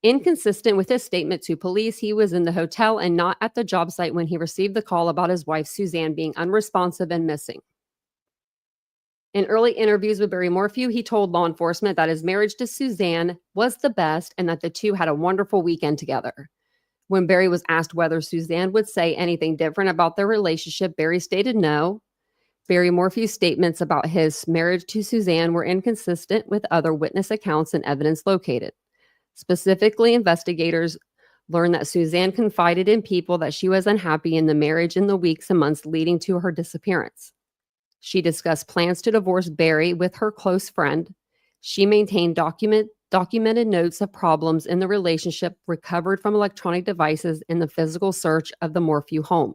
Inconsistent with his statement to police, he was in the hotel and not at the job site when he received the call about his wife Suzanne being unresponsive and missing. In early interviews with Barry Morphew, he told law enforcement that his marriage to Suzanne was the best and that the two had a wonderful weekend together. When Barry was asked whether Suzanne would say anything different about their relationship, Barry stated no. Barry Morphew's statements about his marriage to Suzanne were inconsistent with other witness accounts and evidence located. Specifically, investigators learned that Suzanne confided in people that she was unhappy in the marriage in the weeks and months leading to her disappearance. She discussed plans to divorce Barry with her close friend. She maintained documented notes of problems in the relationship recovered from electronic devices in the physical search of the Morphew home.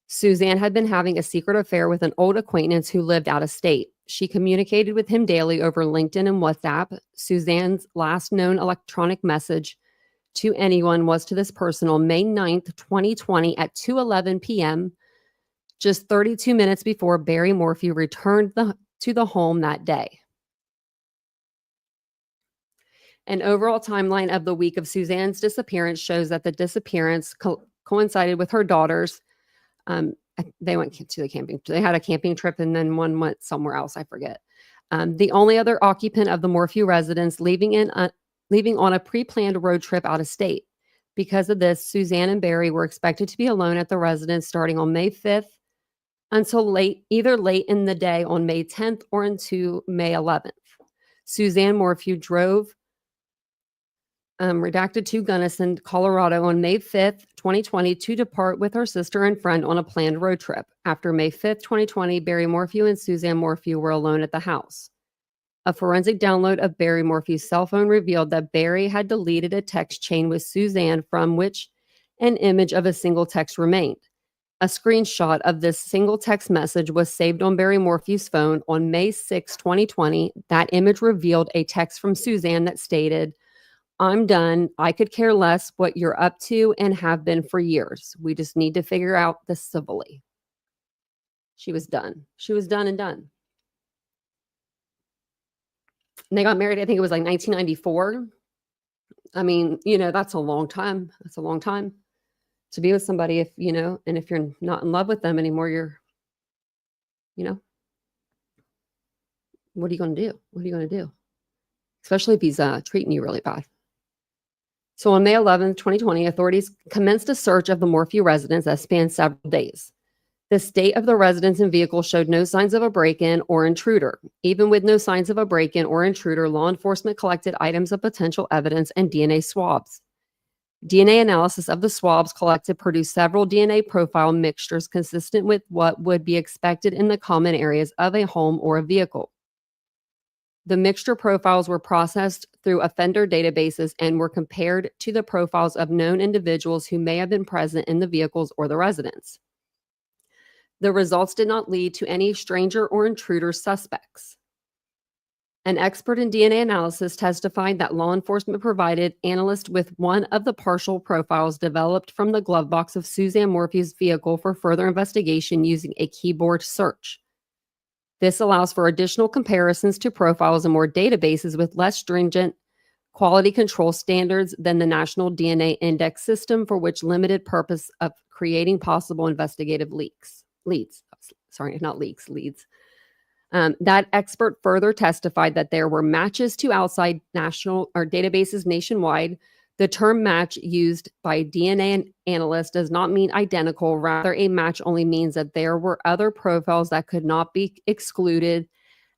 Suzanne had been having a secret affair with an old acquaintance who lived out of state. She communicated with him daily over LinkedIn and WhatsApp. Suzanne's last known electronic message to anyone was to this person on May 9th, 2020 at 2:11 p.m., just 32 minutes before Barry Morphew returned to the home that day. An overall timeline of the week of Suzanne's disappearance shows that the disappearance coincided with her daughters. They went to the camping. They had a camping trip and then one went somewhere else. I forget. The only other occupant of the Morphew residence leaving on a pre-planned road trip out of state. Because of this, Suzanne and Barry were expected to be alone at the residence starting on May 5th until either late in the day on May 10th or into May 11th. Suzanne Morphew drove redacted to Gunnison, Colorado on May 5th, 2020 to depart with her sister and friend on a planned road trip. After May 5th, 2020, Barry Morphew and Suzanne Morphew were alone at the house. A forensic download of Barry Morphew's cell phone revealed that Barry had deleted a text chain with Suzanne from which an image of a single text remained. A screenshot of this single text message was saved on Barry Morphew's phone on May 6, 2020. That image revealed a text from Suzanne that stated, "I'm done. I could care less what you're up to and have been for years. We just need to figure out this civilly." She was done. She was done and done. And they got married, I think it was like 1994. I mean, that's a long time. That's a long time to be with somebody if, and if you're not in love with them anymore, you're, what are you going to do? What are you going to do? Especially if he's treating you really bad. So on May 11th, 2020, authorities commenced a search of the Morphew residence that spanned several days. The state of the residence and vehicle showed no signs of a break-in or intruder. Even with no signs of a break-in or intruder, law enforcement collected items of potential evidence and DNA swabs. DNA analysis of the swabs collected produced several DNA profile mixtures consistent with what would be expected in the common areas of a home or a vehicle. The mixture profiles were processed through offender databases and were compared to the profiles of known individuals who may have been present in the vehicles or the residence. The results did not lead to any stranger or intruder suspects. An expert in DNA analysis testified that law enforcement provided analysts with one of the partial profiles developed from the glove box of Suzanne Morphew's vehicle for further investigation using a keyboard search. This allows for additional comparisons to profiles in more databases with less stringent quality control standards than the National DNA Index system, for which limited purpose of creating possible investigative leads. That expert further testified that there were matches to outside national or databases nationwide. The term match used by DNA analysts does not mean identical. Rather, a match only means that there were other profiles that could not be excluded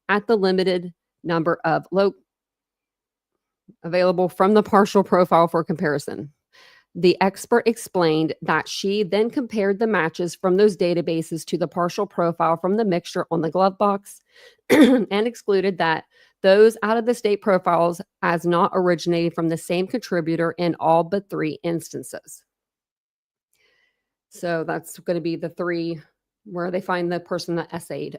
at the limited number of available from the partial profile for comparison. The expert explained that she then compared the matches from those databases to the partial profile from the mixture on the glove box and excluded that those out of the state profiles as not originating from the same contributor in all but 3 instances. So that's going to be the 3 where they find the person that essayed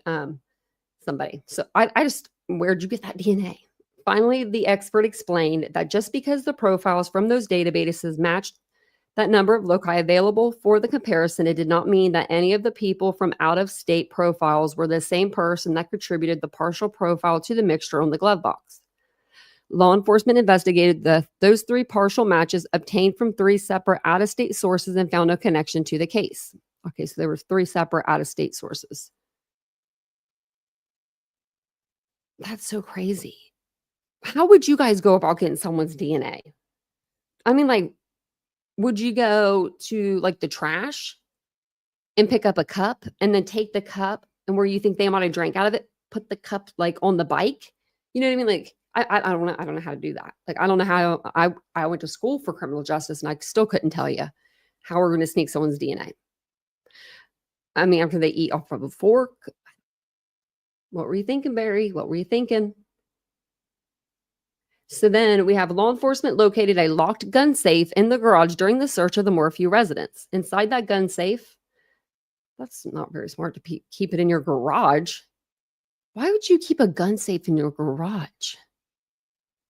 somebody. So I just, where'd you get that DNA? Finally, the expert explained that just because the profiles from those databases matched that number of loci available for the comparison, it did not mean that any of the people from out-of-state profiles were the same person that contributed the partial profile to the mixture on the glove box. Law enforcement investigated those 3 partial matches obtained from 3 separate out-of-state sources and found no connection to the case. Okay, so there were 3 separate out-of-state sources. That's so crazy. How would you guys go about getting someone's DNA? I mean, would you go to the trash and pick up a cup and then take the cup and where you think they might have drank out of it, put the cup on the bike? You know what I mean? I don't know how to do that. I don't know how. I went to school for criminal justice and I still couldn't tell you how we're going to sneak someone's DNA. I mean, after they eat off of a fork. What were you thinking, Barry? What were you thinking? So then we have law enforcement located a locked gun safe in the garage during the search of the Morphew residence. Inside that gun safe, that's not very smart to keep it in your garage. Why would you keep a gun safe in your garage?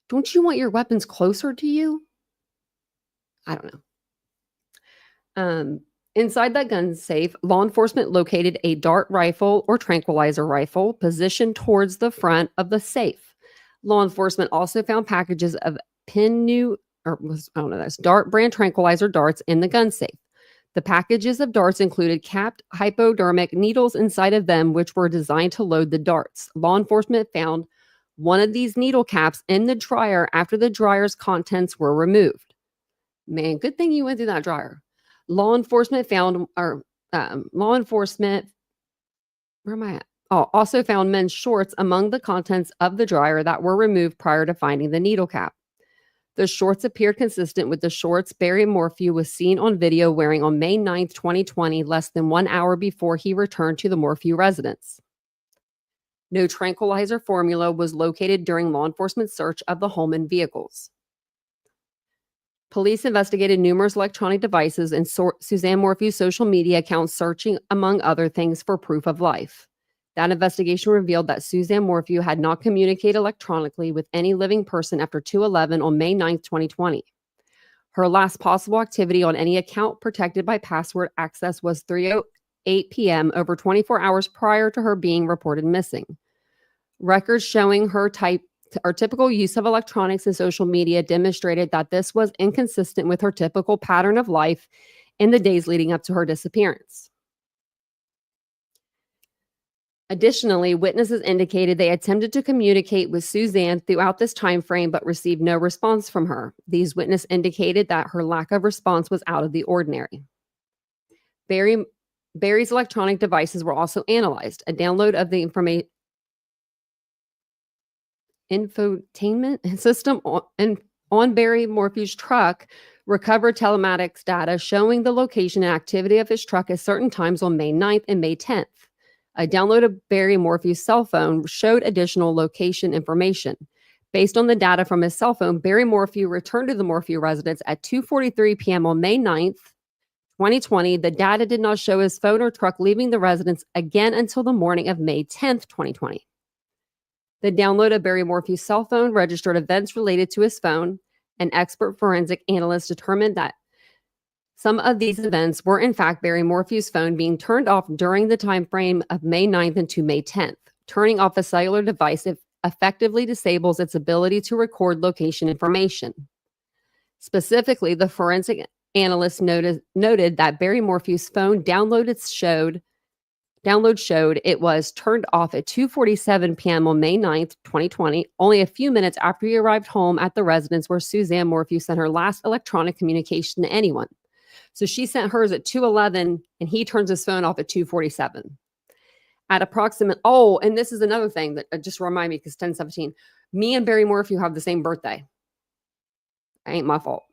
Don't you want your weapons closer to you? I don't know. Inside that gun safe, law enforcement located a dart rifle or tranquilizer rifle positioned towards the front of the safe. Law enforcement also found packages of dart brand tranquilizer darts in the gun safe. The packages of darts included capped hypodermic needles inside of them, which were designed to load the darts. Law enforcement found one of these needle caps in the dryer after the dryer's contents were removed. Man, good thing you went through that dryer. Law enforcement where am I at? Also found men's shorts among the contents of the dryer that were removed prior to finding the needle cap. The shorts appeared consistent with the shorts Barry Morphew was seen on video wearing on May 9th, 2020, less than 1 hour before he returned to the Morphew residence. No tranquilizer formula was located during law enforcement search of the home and vehicles. Police investigated numerous electronic devices and Suzanne Morphew's social media accounts, searching, among other things, for proof of life. That investigation revealed that Suzanne Morphew had not communicated electronically with any living person after 2/11 on May 9, 2020. Her last possible activity on any account protected by password access was 3:08 p.m., over 24 hours prior to her being reported missing. Records showing her typical use of electronics and social media demonstrated that this was inconsistent with her typical pattern of life in the days leading up to her disappearance. Additionally, witnesses indicated they attempted to communicate with Suzanne throughout this time frame but received no response from her. These witnesses indicated that her lack of response was out of the ordinary. Barry's electronic devices were also analyzed. A download of the infotainment system on Barry Morphew's truck recovered telematics data showing the location and activity of his truck at certain times on May 9th and May 10th. A download of Barry Morphew's cell phone showed additional location information. Based on the data from his cell phone, Barry Morphew returned to the Morphew residence at 2:43 p.m. on May 9th, 2020. The data did not show his phone or truck leaving the residence again until the morning of May 10th, 2020. The download of Barry Morphew's cell phone registered events related to his phone. An expert forensic analyst determined that some of these events were in fact Barry Morphew's phone being turned off during the time frame of May 9th and to May 10th. Turning off a cellular device effectively disables its ability to record location information. Specifically, the forensic analyst noted that Barry Morphew's phone download showed it was turned off at 2:47 p.m. on May 9th, 2020, only a few minutes after he arrived home at the residence where Suzanne Morphew sent her last electronic communication to anyone. So she sent hers at 2:11 and he turns his phone off at 2:47. At and this is another thing that just remind me, because 10/17, me and Barry Morphew have the same birthday. Ain't my fault.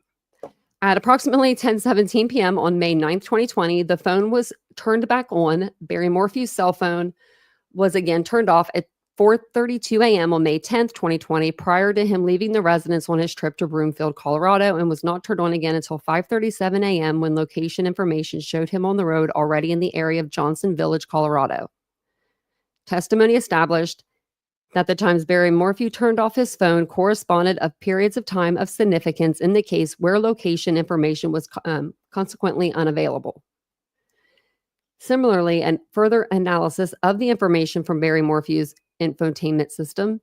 At approximately 10:17 p.m. on May 9th, 2020, the phone was turned back on. Barry Morphew's cell phone was again turned off at 4:32 a.m. on May 10th, 2020, prior to him leaving the residence on his trip to Broomfield, Colorado, and was not turned on again until 5:37 a.m. when location information showed him on the road already in the area of Johnson Village, Colorado. Testimony established that the times Barry Morphew turned off his phone corresponded of periods of time of significance in the case where location information was consequently unavailable. Similarly, and further analysis of the information from Barry Morphew's infotainment system,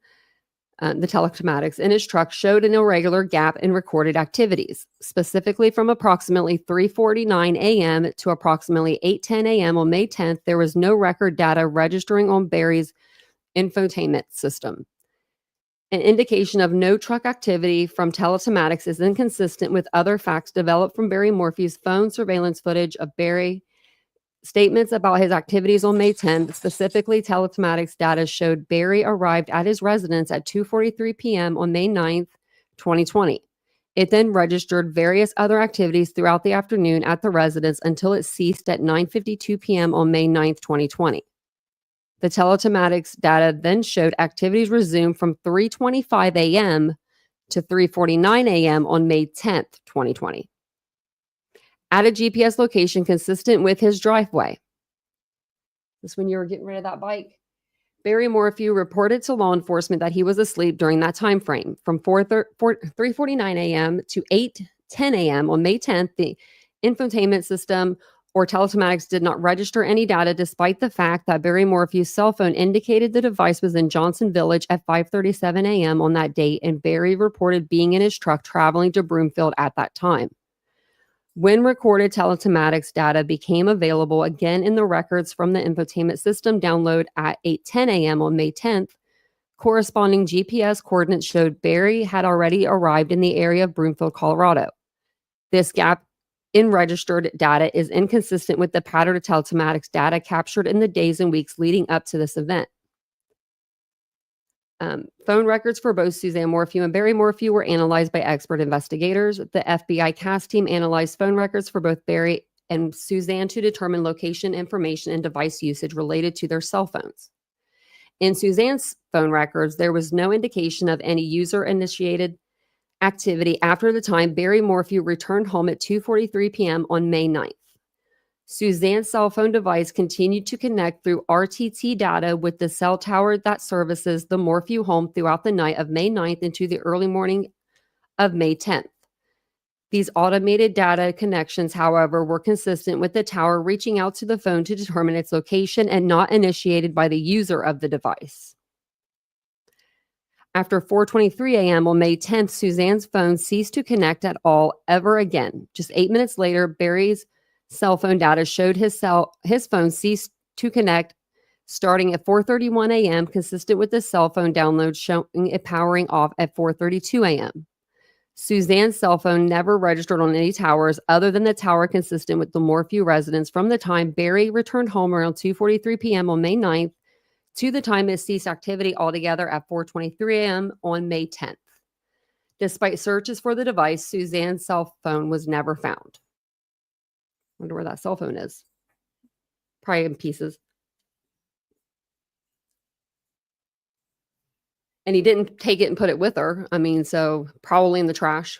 the telematics in his truck, showed an irregular gap in recorded activities. Specifically, from approximately 3:49 a.m. to approximately 8:10 a.m. on May 10th, there was no record data registering on Barry's infotainment system. An indication of no truck activity from telematics is inconsistent with other facts developed from Barry Morphew's phone surveillance footage of Barry. Statements about his activities on May 10th, specifically telematics data, showed Barry arrived at his residence at 2:43 p.m. on May 9th, 2020. It then registered various other activities throughout the afternoon at the residence until it ceased at 9:52 p.m. on May 9th, 2020. The telematics data then showed activities resumed from 3:25 a.m. to 3:49 a.m. on May 10th, 2020. At a GPS location consistent with his driveway. This when you were getting rid of that bike. Barry Morphew reported to law enforcement that he was asleep during that time frame. From 3:49 a.m. to 8:10 a.m. on May 10th, the infotainment system or telematics did not register any data, despite the fact that Barry Morphew's cell phone indicated the device was in Johnson Village at 5:37 a.m. on that date, and Barry reported being in his truck traveling to Broomfield at that time. When recorded telematics data became available again in the records from the infotainment system download at 8:10 a.m. on May 10th, corresponding GPS coordinates showed Barry had already arrived in the area of Broomfield, Colorado. This gap in registered data is inconsistent with the pattern of telematics data captured in the days and weeks leading up to this event. Phone records for both Suzanne Morphew and Barry Morphew were analyzed by expert investigators. The FBI CAS team analyzed phone records for both Barry and Suzanne to determine location information and device usage related to their cell phones. In Suzanne's phone records, there was no indication of any user-initiated activity after the time Barry Morphew returned home at 2:43 p.m. on May 9th. Suzanne's cell phone device continued to connect through RTT data with the cell tower that services the Morphew home throughout the night of May 9th into the early morning of May 10th. These automated data connections, however, were consistent with the tower reaching out to the phone to determine its location and not initiated by the user of the device. After 4:23 a.m. on May 10th, Suzanne's phone ceased to connect at all ever again. Just 8 minutes later, Barry's cell phone data showed his phone ceased to connect starting at 4:31 a.m., consistent with the cell phone download showing it powering off at 4:32 a.m. Suzanne's cell phone never registered on any towers other than the tower consistent with the Morphew residence from the time Barry returned home around 2:43 p.m. on May 9th to the time it ceased activity altogether at 4:23 a.m. on May 10th. Despite searches for the device, Suzanne's cell phone was never found. Wonder where that cell phone is. Probably in pieces. And he didn't take it and put it with her. I mean, so probably in the trash.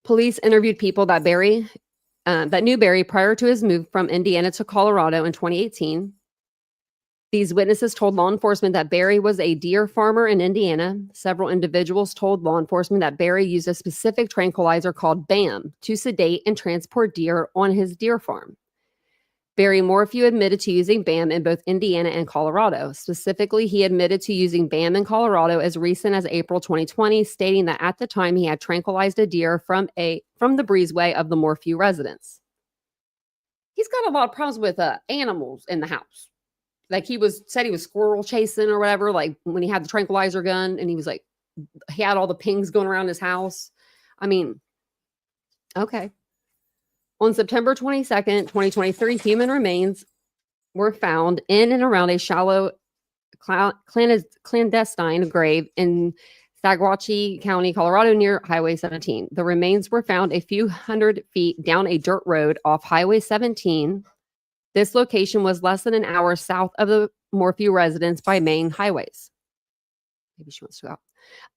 Police interviewed people that knew Barry prior to his move from Indiana to Colorado in 2018. These witnesses told law enforcement that Barry was a deer farmer in Indiana. Several individuals told law enforcement that Barry used a specific tranquilizer called BAM to sedate and transport deer on his deer farm. Barry Morphew admitted to using BAM in both Indiana and Colorado. Specifically, he admitted to using BAM in Colorado as recent as April 2020, stating that at the time he had tranquilized a deer from the breezeway of the Morphew residence. He's got a lot of problems with animals in the house. Like said he was squirrel chasing or whatever, like when he had the tranquilizer gun and he had all the pings going around his house. I mean, okay. On September 22nd, 2023, human remains were found in and around a shallow clandestine grave in Saguache County, Colorado, near Highway 17. The remains were found a few hundred feet down a dirt road off Highway 17. This location was less than an hour south of the Morphew residence by main highways. Maybe she wants to go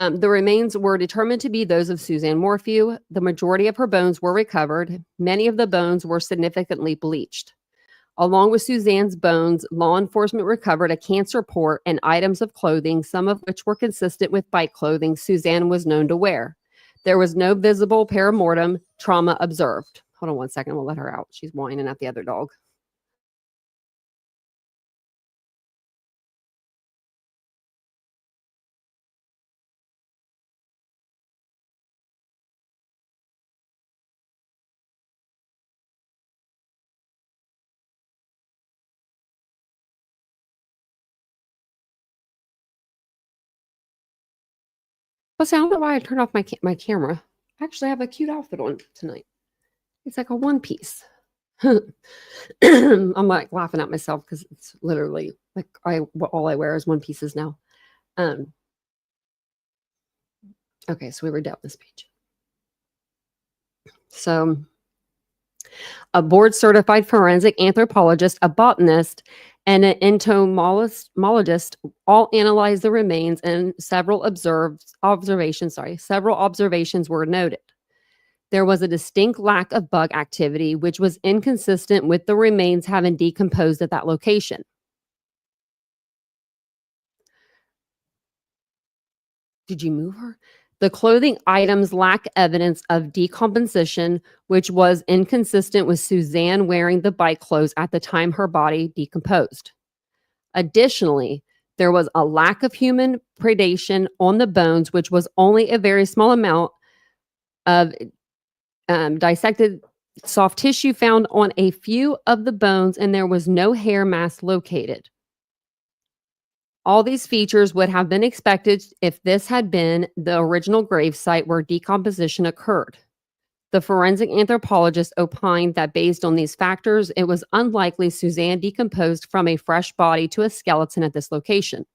out. The remains were determined to be those of Suzanne Morphew. The majority of her bones were recovered. Many of the bones were significantly bleached. Along with Suzanne's bones, law enforcement recovered a cancer report and items of clothing, some of which were consistent with bike clothing Suzanne was known to wear. There was no visible perimortem trauma observed. Hold on one second. We'll let her out. She's whining at the other dog. But see, I don't know why I turned off my camera. I actually have a cute outfit on tonight. It's like a one piece. I'm like laughing at myself because it's literally like all I wear is one pieces now. Okay, so we were down this page. So a board certified forensic anthropologist, a botanist, and an entomologist all analyzed the remains, and several observations were noted. There was a distinct lack of bug activity, which was inconsistent with the remains having decomposed at that location. Did you move her? The clothing items lack evidence of decomposition, which was inconsistent with Suzanne wearing the bike clothes at the time her body decomposed. Additionally, there was a lack of human predation on the bones, which was only a very small amount of dissected soft tissue found on a few of the bones, and there was no hair mass located. All these features would have been expected if this had been the original grave site where decomposition occurred. The forensic anthropologist opined that based on these factors, it was unlikely Suzanne decomposed from a fresh body to a skeleton at this location.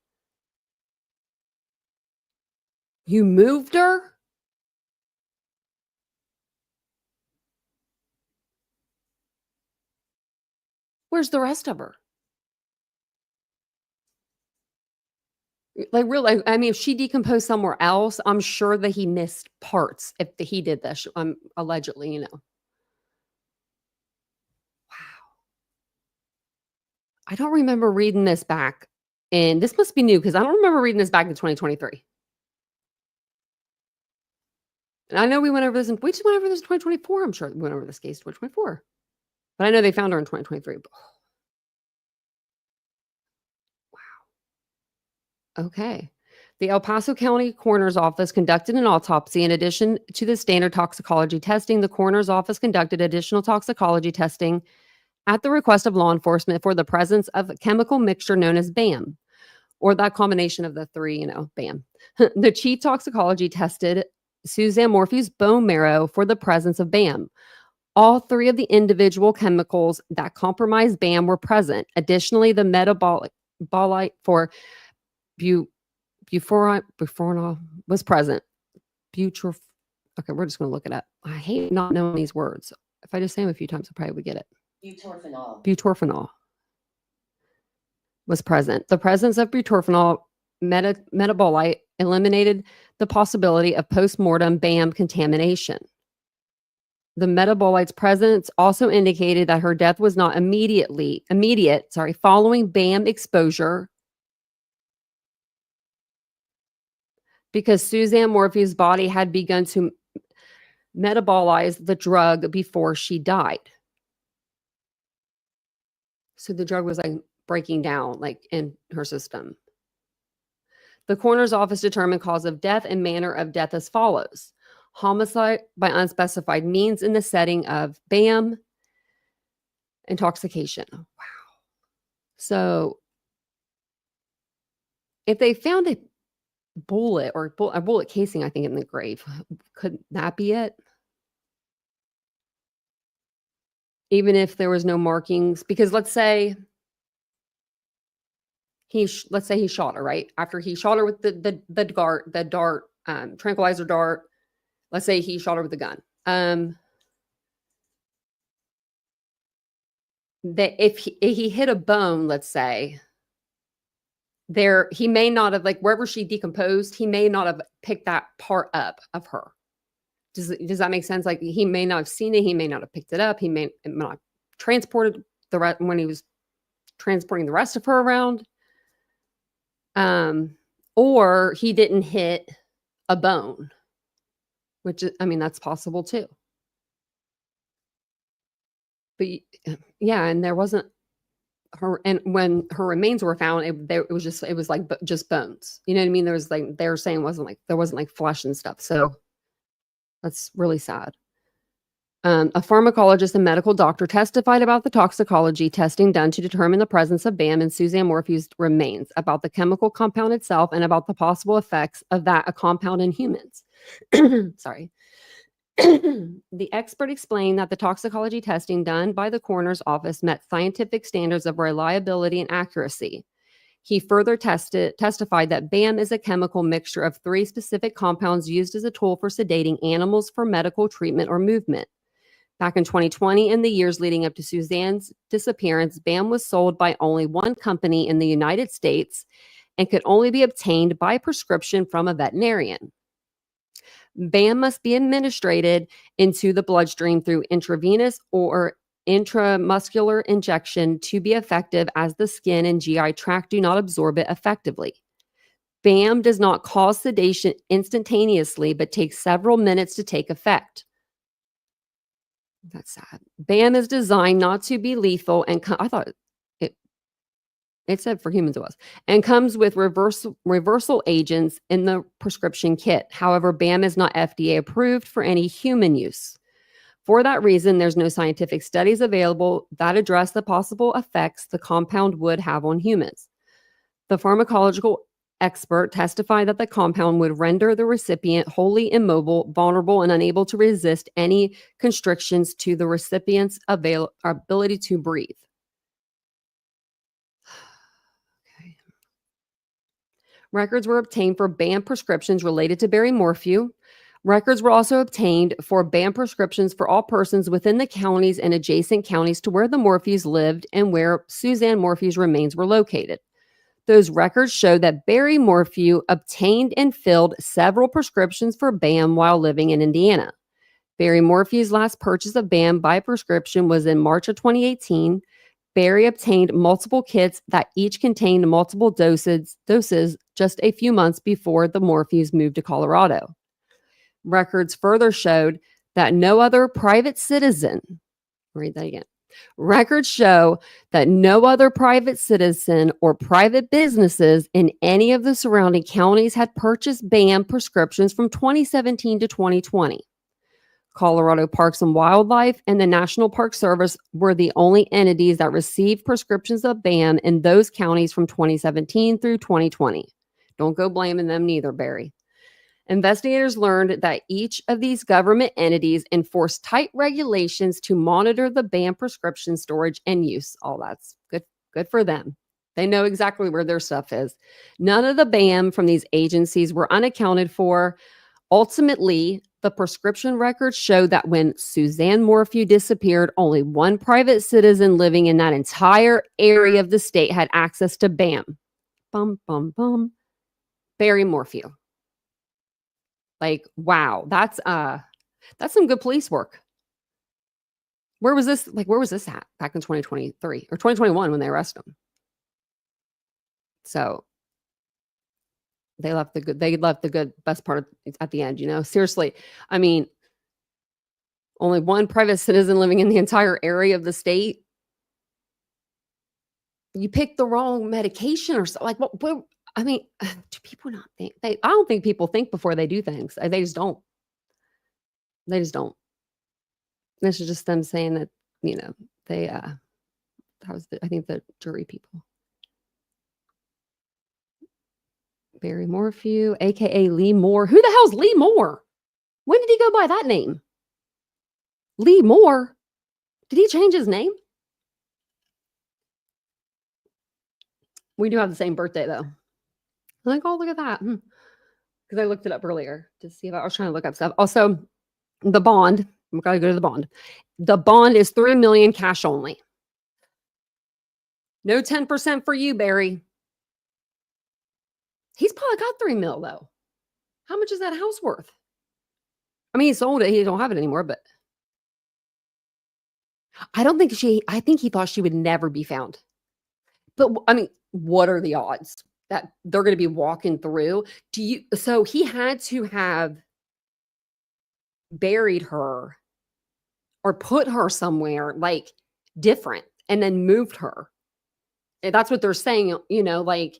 You moved her? Where's the rest of her? Like really, I mean, if she decomposed somewhere else, I'm sure that he missed parts if he did this, allegedly, you know. Wow. I don't remember reading this back. And this must be new because I don't remember reading this back in 2023. And I know we went over this, and we just went over this in 2024. I'm sure we went over this case in 2024. But I know they found her in 2023. Wow. Okay. The El Paso County Coroner's Office conducted an autopsy. In addition to the standard toxicology testing, the coroner's office conducted additional toxicology testing at the request of law enforcement for the presence of a chemical mixture known as BAM, or that combination of the three, you know, BAM. The chief toxicology tested Suzanne Morphew's bone marrow for the presence of BAM. All three of the individual chemicals that compromise BAM were present. Additionally, the metabolic for buforanol was present. Okay, we're just going to look it up. I hate not knowing these words. If I just say them a few times, I probably would get it. Butorphanol was present. The presence of butorphanol metabolite eliminated the possibility of post-mortem BAM contamination. The metabolite's presence also indicated that her death was not immediate following BAM exposure, because Suzanne Morphew's body had begun to metabolize the drug before she died. So the drug was like breaking down like in her system. The coroner's office determined cause of death and manner of death as follows: homicide by unspecified means in the setting of BAM, intoxication. Wow. So if they found a bullet or a bullet casing, I think, in the grave, could that be it? Even if there was no markings, because let's say he shot her, right? After he shot her with the dart, tranquilizer dart. Let's say he shot her with a gun. That if he hit a bone, let's say, there, he may not have, like wherever she decomposed, he may not have picked that part up of her. Does that make sense? Like he may not have seen it. He may not have picked it up. He may not have transported the rest when he was transporting the rest of her around. Or he didn't hit a bone, which is, I mean, that's possible too. But yeah, and there wasn't her, and when her remains were found, it was like just bones. You know what I mean? There was like, they were saying there wasn't like flesh and stuff. So that's really sad. A pharmacologist and medical doctor testified about the toxicology testing done to determine the presence of BAM in Suzanne Morphew's remains, about the chemical compound itself, and about the possible effects of a compound in humans. Sorry. The expert explained that the toxicology testing done by the coroner's office met scientific standards of reliability and accuracy. He further testified that BAM is a chemical mixture of 3 specific compounds used as a tool for sedating animals for medical treatment or movement. Back in 2020, in the years leading up to Suzanne's disappearance, BAM was sold by only one company in the United States and could only be obtained by prescription from a veterinarian. BAM must be administered into the bloodstream through intravenous or intramuscular injection to be effective, as the skin and GI tract do not absorb it effectively. BAM does not cause sedation instantaneously, but takes several minutes to take effect. That's sad. BAM is designed not to be lethal, and I thought it said for humans it was, and comes with reversal agents in the prescription kit. However, BAM is not FDA approved for any human use. For that reason, there's no scientific studies available that address the possible effects the compound would have on humans. The pharmacological expert testified that the compound would render the recipient wholly immobile, vulnerable, and unable to resist any constrictions to the recipient's ability to breathe. Okay. Records were obtained for BAM prescriptions related to Barry Morphew. Records were also obtained for BAM prescriptions for all persons within the counties and adjacent counties to where the Morphews lived and where Suzanne Morphew's remains were located. Those records show that Barry Morphew obtained and filled several prescriptions for BAM while living in Indiana. Barry Morphew's last purchase of BAM by prescription was in March of 2018. Barry obtained multiple kits that each contained multiple doses just a few months before the Morphews moved to Colorado. Records further showed that no other private citizen, read that again. Records show that no other private citizen or private businesses in any of the surrounding counties had purchased BAM prescriptions from 2017 to 2020. Colorado Parks and Wildlife and the National Park Service were the only entities that received prescriptions of BAM in those counties from 2017 through 2020. Don't go blaming them neither, Barry. Investigators learned that each of these government entities enforced tight regulations to monitor the BAM prescription storage and use. Oh, that's good for them. They know exactly where their stuff is. None of the BAM from these agencies were unaccounted for. Ultimately, the prescription records show that when Suzanne Morphew disappeared, only one private citizen living in that entire area of the state had access to BAM. Bum, bum, bum. Barry Morphew. Like, wow, that's some good police work. Where was this at back in 2023 or 2021 when they arrested him? So they left the good best part at the end, seriously. I mean, only one private citizen living in the entire area of the state. You picked the wrong medication or so. Like, what I mean, do people not think? I don't think people think before they do things. They just don't. They just don't. This is just them saying that, they, that was, I think, the jury people. Barry Morphew, a.k.a. Lee Moore. Who the hell's Lee Moore? When did he go by that name? Lee Moore? Did he change his name? We do have the same birthday, though. I'm like, oh, look at that. Because I looked it up earlier to see if I was trying to look up stuff. Also, the bond. We've got to go to the bond. The bond is $3 million cash only. No 10% for you, Barry. He's probably got $3 million, though. How much is that house worth? I mean, he sold it. He don't have it anymore, but I think he thought she would never be found. But I mean, what are the odds that they're going to be walking through? So he had to have buried her or put her somewhere like different and then moved her. And that's what they're saying, like,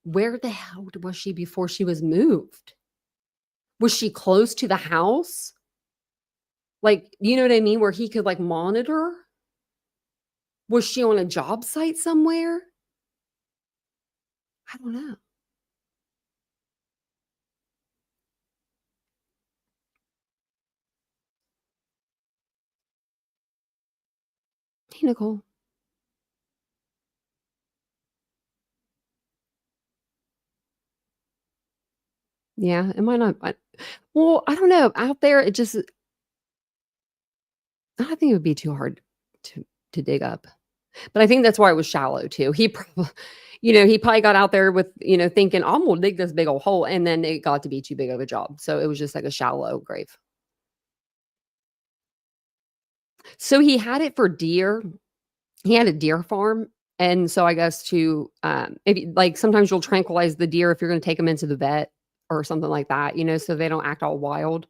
where the hell was she before she was moved? Was she close to the house? Like, you know what I mean? Where he could like monitor? Was she on a job site somewhere? I don't know. Hey, Nicole. Yeah, it might not. Well, I don't know. Out there, I think it would be too hard to dig up. But I think that's why it was shallow too. He probably got out there with, thinking, I'm going to dig this big old hole. And then it got to be too big of a job. So it was just like a shallow grave. So he had it for deer. He had a deer farm. And so I guess sometimes you'll tranquilize the deer if you're going to take them into the vet or something like that, so they don't act all wild.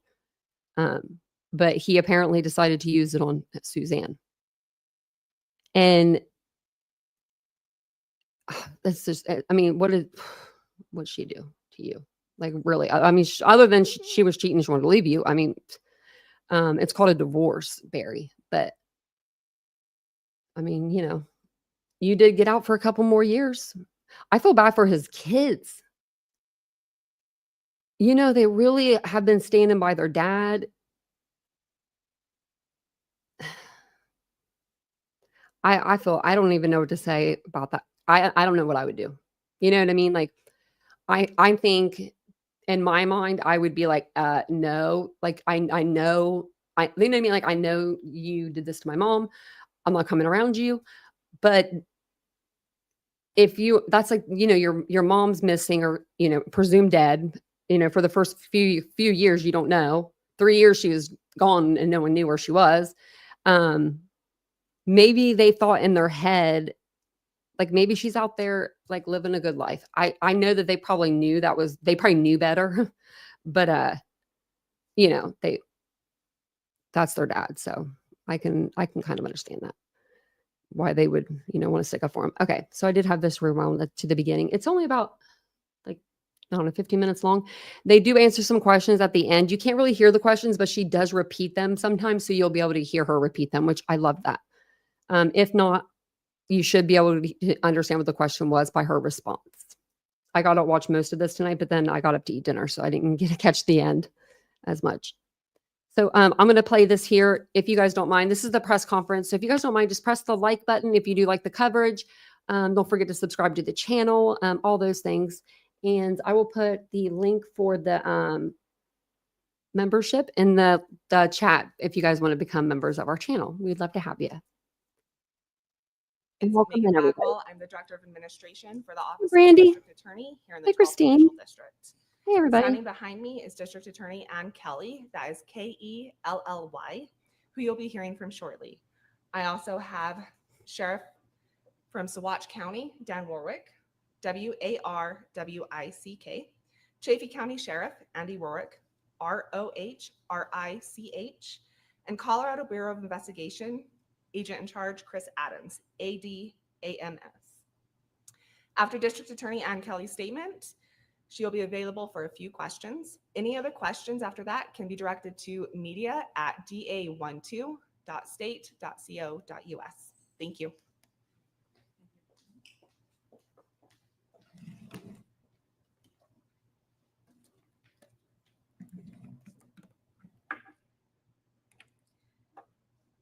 But he apparently decided to use it on Suzanne. And that's just, I mean, what'd she do to you? Like, really? I mean, other than she was cheating, she wanted to leave you. I mean, it's called a divorce, Barry. But I mean, you did get out for a couple more years. I feel bad for his kids. They really have been standing by their dad. I don't even know what to say about that. I don't know what I would do. You know what I mean? Like, I think in my mind, I would be like, no, like, I know, you know what I mean? Like, I know you did this to my mom. I'm not coming around you, but if you, that's like, you know, your mom's missing or, you know, presumed dead, you know, for the first few years, you don't know. 3 years she was gone and no one knew where she was. Maybe they thought in their head, like maybe she's out there like living a good life. I know that they probably knew they probably knew better, but you know, that's their dad. So I can kind of understand that, why they would, you know, want to stick up for him. Okay. So I did have this rewound to the beginning. It's only about like, I don't know, 15 minutes long. They do answer some questions at the end. You can't really hear the questions, but she does repeat them sometimes. So you'll be able to hear her repeat them, which I love that. If not, you should be able to understand what the question was by her response. I got to watch most of this tonight, but then I got up to eat dinner, so I didn't get to catch the end as much. So I'm going to play this here. If you guys don't mind, this is the press conference. So if you guys don't mind, just press the like button. If you do like the coverage, don't forget to subscribe to the channel, all those things. And I will put the link for the membership in the chat if you guys want to become members of our channel. We'd love to have you. And welcome in, everybody. I'm the Director of Administration for the Office Randy. of District Attorney here in the Hey, 12th Christine. Judicial District. Hey, everybody. Standing behind me is District Attorney Ann Kelly, that is Kelly, who you'll be hearing from shortly. I also have Sheriff from Saguache County, Dan Warwick, Warwick, Chaffee County Sheriff Andy Rorick, Rohrich, and Colorado Bureau of Investigation Agent in Charge Chris Adams, ADAMS. After District Attorney Ann Kelly's statement, she'll be available for a few questions. Any other questions after that can be directed to media@da12.state.co.us. Thank you.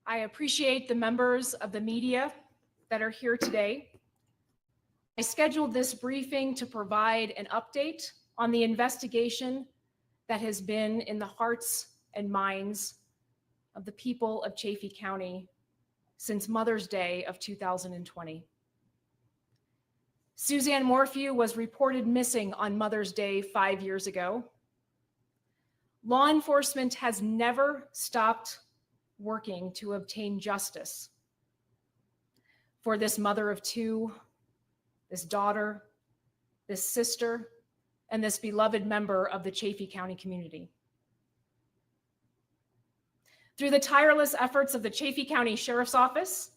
I appreciate the members of the media that are here today. I scheduled this briefing to provide an update on the investigation that has been in the hearts and minds of the people of Chaffee County since Mother's Day of 2020. Suzanne Morphew was reported missing on Mother's Day 5 years ago. Law enforcement has never stopped working to obtain justice for this mother of two, this daughter, this sister, and this beloved member of the Chaffee County community. Through the tireless efforts of the Chaffee County Sheriff's Office,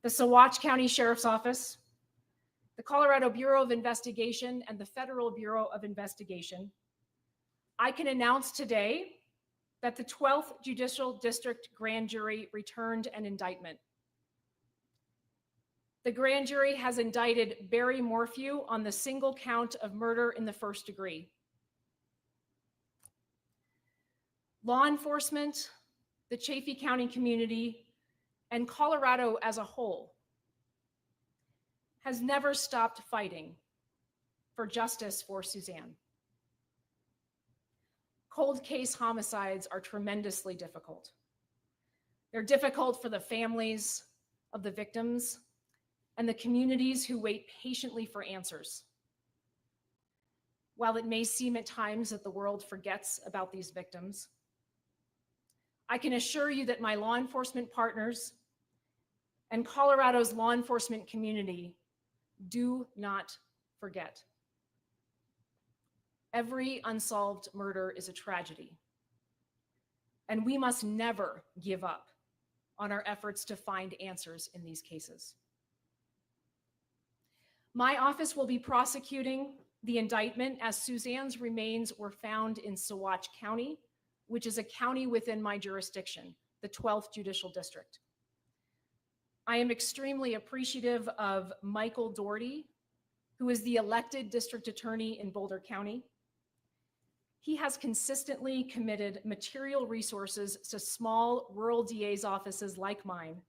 the Saguache County Sheriff's Office, the Colorado Bureau of Investigation, and the Federal Bureau of Investigation, I can announce today that the 12th Judicial District Grand Jury returned an indictment. The grand jury has indicted Barry Morphew on the single count of murder in the first degree. Law enforcement, the Chaffee County community, and Colorado as a whole has never stopped fighting for justice for Suzanne. Cold case homicides are tremendously difficult. They're difficult for the families of the victims and the communities who wait patiently for answers. While it may seem at times that the world forgets about these victims, I can assure you that my law enforcement partners and Colorado's law enforcement community do not forget. Every unsolved murder is a tragedy, and we must never give up on our efforts to find answers in these cases. My office will be prosecuting the indictment as Suzanne's remains were found in Saguache County, which is a county within my jurisdiction, the 12th Judicial District. I am extremely appreciative of Michael Doherty, who is the elected district attorney in Boulder County. He has consistently committed material resources to small rural DA's offices like mine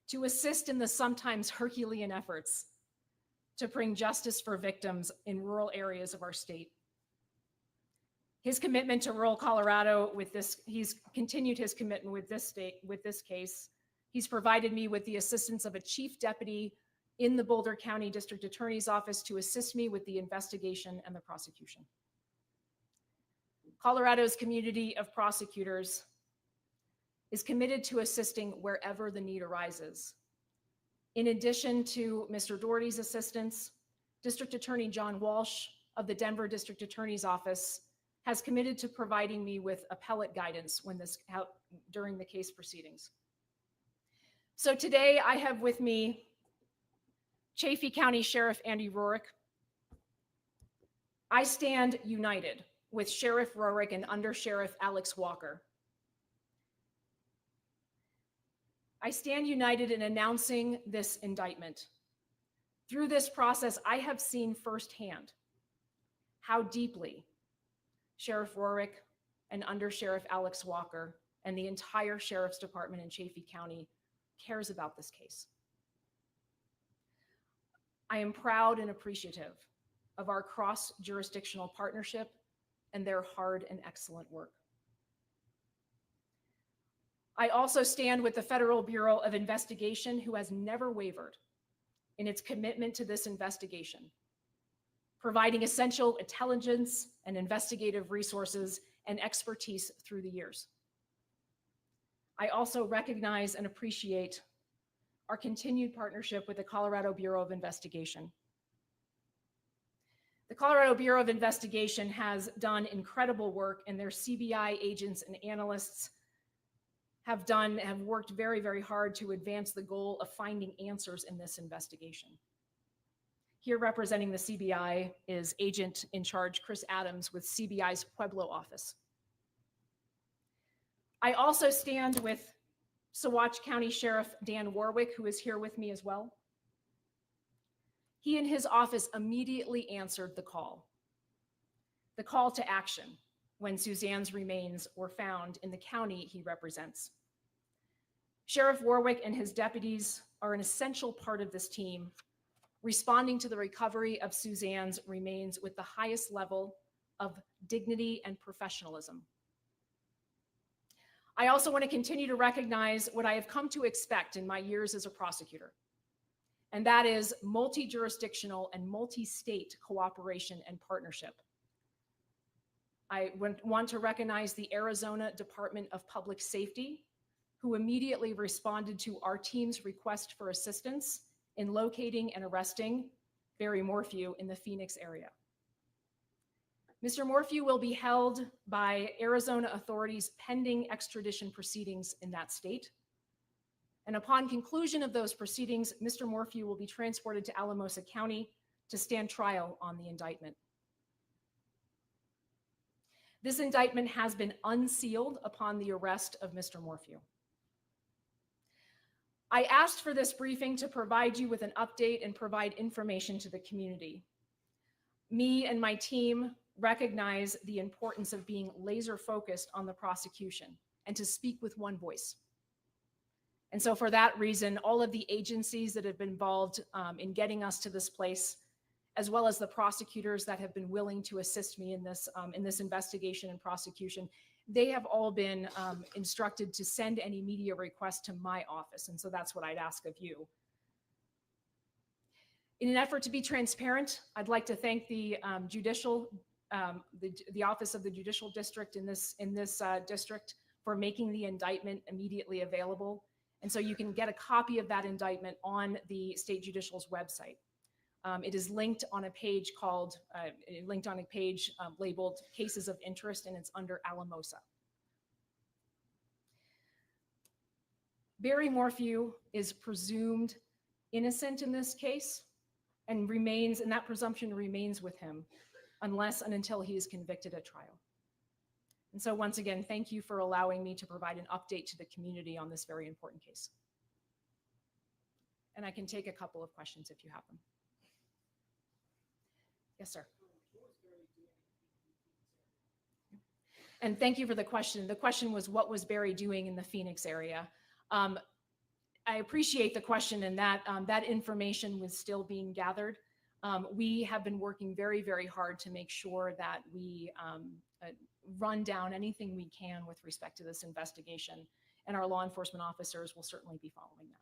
to assist in the sometimes Herculean efforts to bring justice for victims in rural areas of our state. His commitment to rural Colorado he's continued his commitment with this case. He's provided me with the assistance of a chief deputy in the Boulder County District Attorney's Office to assist me with the investigation and the prosecution. Colorado's community of prosecutors is committed to assisting wherever the need arises. In addition to Mr. Doherty's assistance, District Attorney John Walsh of the Denver District Attorney's Office has committed to providing me with appellate guidance during the case proceedings. So today I have with me Chaffee County Sheriff Andy Rorick. I stand united with Sheriff Rorick and Under Sheriff Alex Walker. I stand united in announcing this indictment. Through this process, I have seen firsthand how deeply Sheriff Rorick and Under Sheriff Alex Walker and the entire Sheriff's Department in Chaffee County cares about this case. I am proud and appreciative of our cross-jurisdictional partnership and their hard and excellent work. I also stand with the Federal Bureau of Investigation, who has never wavered in its commitment to this investigation, providing essential intelligence and investigative resources and expertise through the years. I also recognize and appreciate our continued partnership with the Colorado Bureau of Investigation. The Colorado Bureau of Investigation has done incredible work, and their CBI agents and analysts have worked very, very hard to advance the goal of finding answers in this investigation. Here representing the CBI is Agent in Charge Chris Adams with CBI's Pueblo office. I also stand with Saguache County Sheriff Dan Warwick, who is here with me as well. He and his office immediately answered the call to action when Suzanne's remains were found in the county he represents. Sheriff Warwick and his deputies are an essential part of this team, responding to the recovery of Suzanne's remains with the highest level of dignity and professionalism. I also want to continue to recognize what I have come to expect in my years as a prosecutor, and that is multi-jurisdictional and multi-state cooperation and partnership. I want to recognize the Arizona Department of Public Safety, who immediately responded to our team's request for assistance in locating and arresting Barry Morphew in the Phoenix area. Mr. Morphew will be held by Arizona authorities pending extradition proceedings in that state. And upon conclusion of those proceedings, Mr. Morphew will be transported to Alamosa County to stand trial on the indictment. This indictment has been unsealed upon the arrest of Mr. Morphew. I asked for this briefing to provide you with an update and provide information to the community. Me and my team recognize the importance of being laser focused on the prosecution and to speak with one voice. And so for that reason, all of the agencies that have been involved in getting us to this place, as well as the prosecutors that have been willing to assist me in this investigation and prosecution, they have all been instructed to send any media requests to my office. And so that's what I'd ask of you. In an effort to be transparent, I'd like to thank the the Office of the Judicial District in this district for making the indictment immediately available. And so you can get a copy of that indictment on the State Judicial's website. It is linked on a page labeled Cases of Interest, and it's under Alamosa. Barry Morphew is presumed innocent in this case and that presumption remains with him unless and until he is convicted at trial. And so once again, thank you for allowing me to provide an update to the community on this very important case. And I can take a couple of questions if you have them. Yes, sir. And thank you for the question. The question was, what was Barry doing in the Phoenix area? I appreciate the question, and that information was still being gathered. We have been working very, very hard to make sure that we run down anything we can with respect to this investigation, and our law enforcement officers will certainly be following that.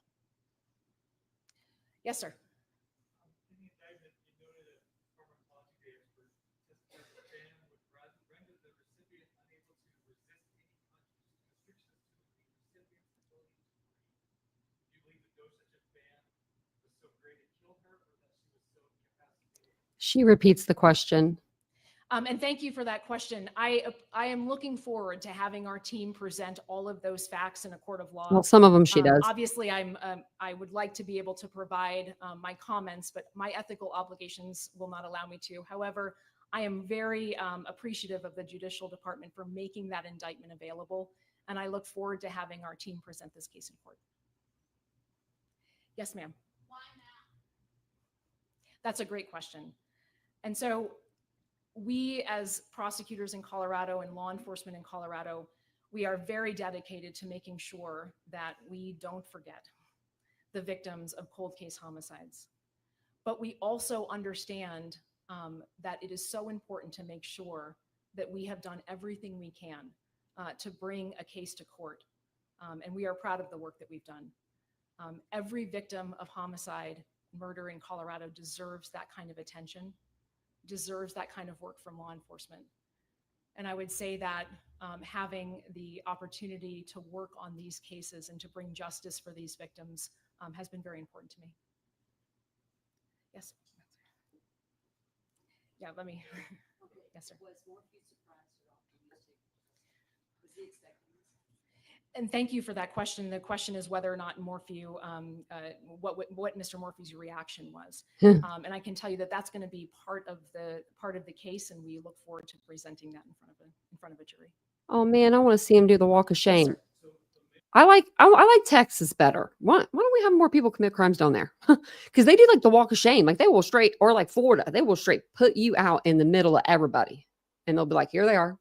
Yes, sir. She repeats the question. And thank you for that question. I am looking forward to having our team present all of those facts in a court of law. Well, some of them she does. Obviously, I would like to be able to provide my comments, but my ethical obligations will not allow me to. However, I am very appreciative of the Judicial Department for making that indictment available, and I look forward to having our team present this case in court. Yes, ma'am. Why now? That's a great question. And so we, as prosecutors in Colorado and law enforcement in Colorado, we are very dedicated to making sure that we don't forget the victims of cold case homicides. But we also understand that it is so important to make sure that we have done everything we can to bring a case to court. And we are proud of the work that we've done. Every victim of homicide, murder in Colorado deserves that kind of attention, deserves that kind of work from law enforcement. And I would say that having the opportunity to work on these cases and to bring justice for these victims has been very important to me. Yes. Yeah, let me. Yes, sir. Was Morphew surprised at all? Was he expecting this? And thank you for that question. The question is whether or not Morphew, what Mr. Morphew's reaction was. And I can tell you that that's going to be part of the case, and we look forward to presenting that in front of a jury. Oh man, I want to see him do the walk of shame. Yes, I like Texas better. Why don't we have more people commit crimes down there? Because they do like the walk of shame. Like they will straight, or like Florida, they will straight put you out in the middle of everybody, and they'll be like, "Here they are."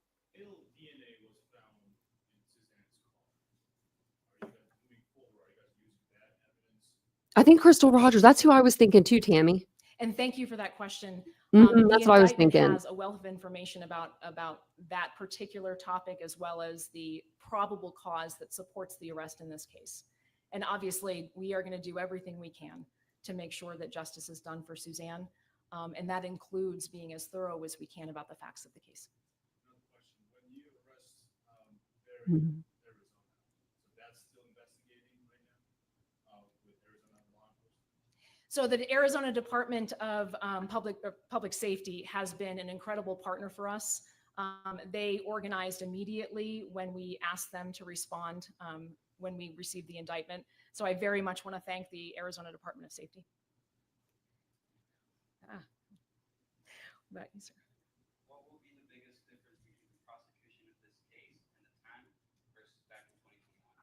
I think Crystal Rogers. That's who I was thinking too, Tammy. And thank you for that question. That's what I was thinking. Has a wealth of information about that particular topic, as well as the probable cause that supports the arrest in this case. And obviously, we are going to do everything we can to make sure that justice is done for Suzanne, and that includes being as thorough as we can about the facts of the case. Another question: when you arrest Arizona, so that's still investigating right now with Arizona law enforcement? So the Arizona Department of Public Safety has been an incredible partner for us. They organized immediately when we asked them to respond when we received the indictment. So I very much want to thank the Arizona Department of Safety. But, yes, sir. What will be the biggest difference between the prosecution of this case and the time versus back in 2021?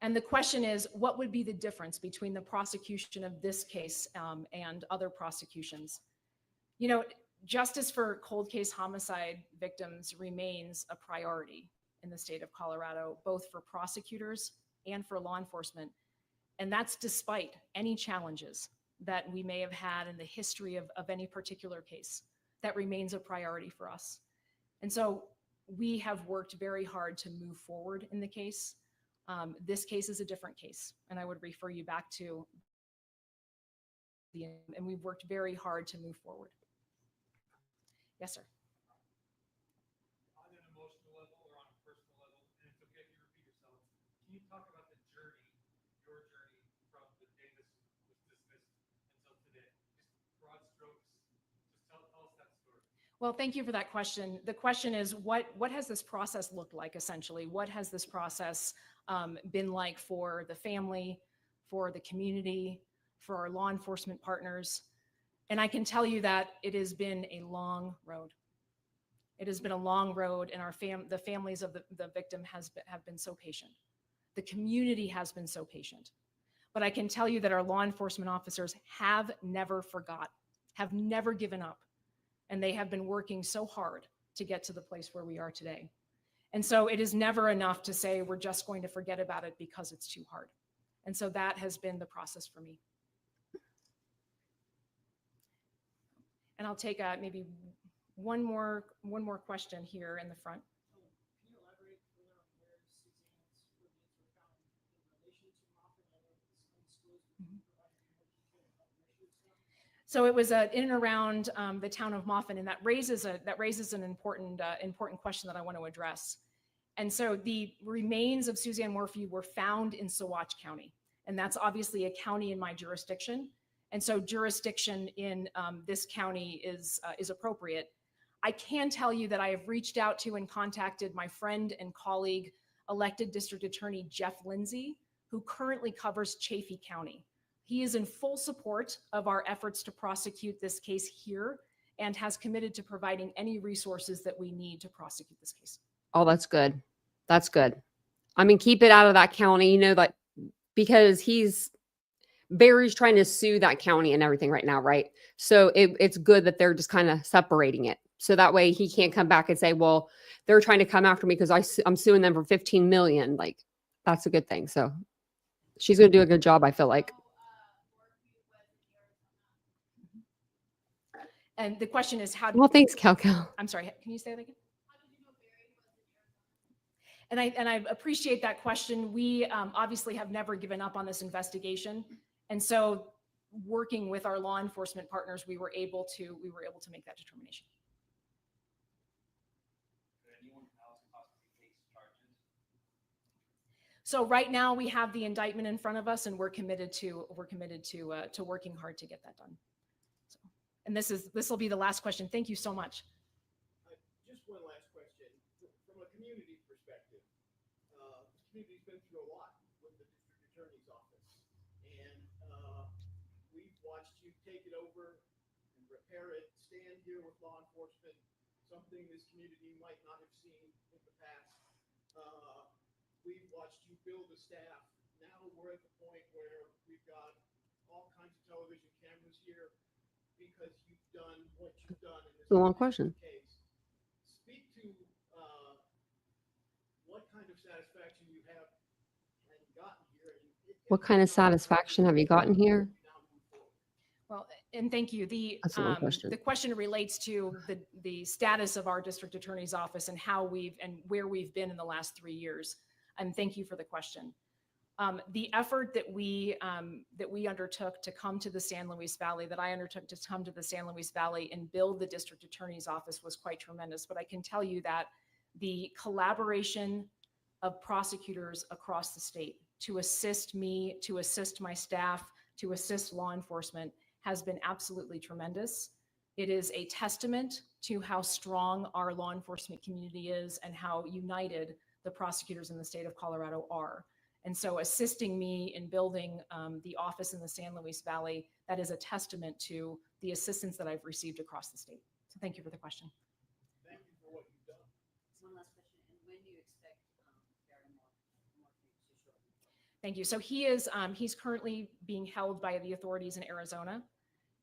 And the question is, what would be the difference between the prosecution of this case and other prosecutions? You know, justice for cold case homicide victims remains a priority in the state of Colorado, both for prosecutors and for law enforcement. And that's despite any challenges that we may have had in the history of any particular case. That remains a priority for us. And so we have worked very hard to move forward in the case. This case is a different case, and I would refer you back to and we've worked very hard to move forward. Yes, sir. On an emotional level or on a personal level, and it's okay if you repeat yourself, can you talk about the journey, your journey from the day this was dismissed until today? Just broad strokes, just tell us that story. Well, thank you for that question. The question is, what has this process looked like, essentially? What has this process been like for the family, for the community, for our law enforcement partners? And I can tell you that it has been a long road. It has been a long road, and the families of the victim have been so patient. The community has been so patient. But I can tell you that our law enforcement officers have never forgot, have never given up. And they have been working so hard to get to the place where we are today. And so it is never enough to say we're just going to forget about it because it's too hard. And so that has been the process for me. And I'll take maybe one more question here in the front. Can you elaborate further on where Suzanne's remains were found in relation to Morphew? I know it's undisclosed. So it was in and around the town of Moffin, and that raises an important question that I want to address. And so the remains of Suzanne Morphew were found in Saguache County, and that's obviously a county in my jurisdiction. And so jurisdiction in this county is appropriate. I can tell you that I have reached out to and contacted my friend and colleague, elected District Attorney Jeff Lindsay, who currently covers Chaffee County. He is in full support of our efforts to prosecute this case here and has committed to providing any resources that we need to prosecute this case. Oh, that's good. That's good. I mean, keep it out of that county, you know, like, because Barry's trying to sue that county and everything right now, right? So it's good that they're just kind of separating it. So that way he can't come back and say, well, they're trying to come after me because I'm suing them for 15 million. Like, that's a good thing. So she's going to do a good job, I feel like. And the question is how. Well, thanks, Cal. I'm sorry, can you say that again? And I appreciate that question. We obviously have never given up on this investigation. And so working with our law enforcement partners, we were able to make that determination. So right now we have the indictment in front of us, and we're committed to working hard to get that done. So, and this will be the last question. Thank you so much. Just one last question. From a community perspective, the community's been through a lot with the district attorney's office, and we've watched you take it over and repair it, stand here with law enforcement, something this community might not have seen in the past. We've watched you build a staff. Now we're at the point where we've got all kinds of television cameras here because you've done what you've done in this It's a long question. case. Speak to what kind of satisfaction you have gotten here. What kind of satisfaction have you gotten here? Well, and thank you. That's a long question. The question relates to the status of our district attorney's office and how where we've been in the last 3 years. And thank you for the question. The effort that we undertook to come to the San Luis Valley, that I undertook to come to the San Luis Valley and build the district attorney's office was quite tremendous. But I can tell you that the collaboration of prosecutors across the state to assist me, to assist my staff, to assist law enforcement has been absolutely tremendous. It is a testament to how strong our law enforcement community is and how united the prosecutors in the state of Colorado are. And so assisting me in building the office in the San Luis Valley, that is a testament to the assistance that I've received across the state. So thank you for the question. Thank you for what you've done. One last question. And when do you expect Barry Morphew to show up? Thank you. So he's currently being held by the authorities in Arizona.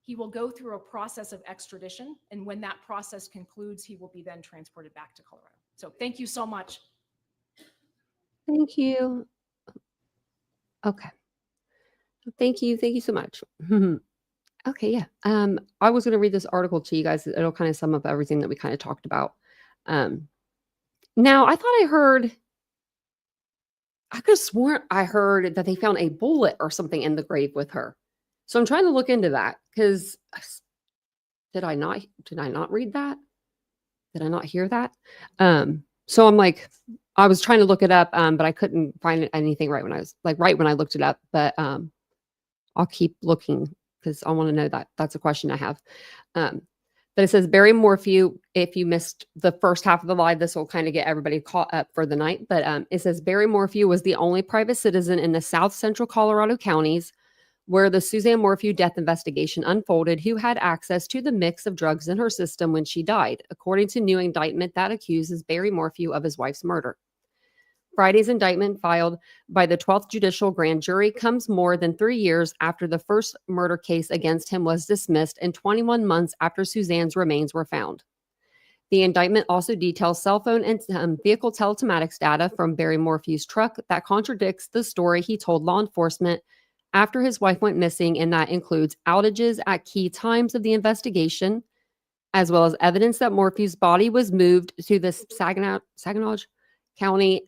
He will go through a process of extradition. And when that process concludes, he will be then transported back to Colorado. So thank you so much. Thank you. Okay. Thank you. Thank you so much. Okay. Yeah. I was going to read this article to you guys. It'll kind of sum up everything that we kind of talked about. Now I thought I could have sworn I heard that they found a bullet or something in the grave with her. So I'm trying to look into that because did I not read that? Did I not hear that? So I'm like, I was trying to look it up, but I couldn't find anything right when I looked it up. But I'll keep looking because I want to know that. That's a question I have. But it says Barry Morphew. If you missed the first half of the live, this will kind of get everybody caught up for the night. But it says Barry Morphew was the only private citizen in the South Central Colorado counties where the Suzanne Morphew death investigation unfolded who had access to the mix of drugs in her system when she died, according to new indictment that accuses Barry Morphew of his wife's murder. Friday's indictment filed by the 12th Judicial Grand Jury comes more than 3 years after the first murder case against him was dismissed and 21 months after Suzanne's remains were found. The indictment also details cell phone and vehicle telematics data from Barry Morphew's truck that contradicts the story he told law enforcement after his wife went missing, and that includes outages at key times of the investigation, as well as evidence that Morphew's body was moved to the Saginaw County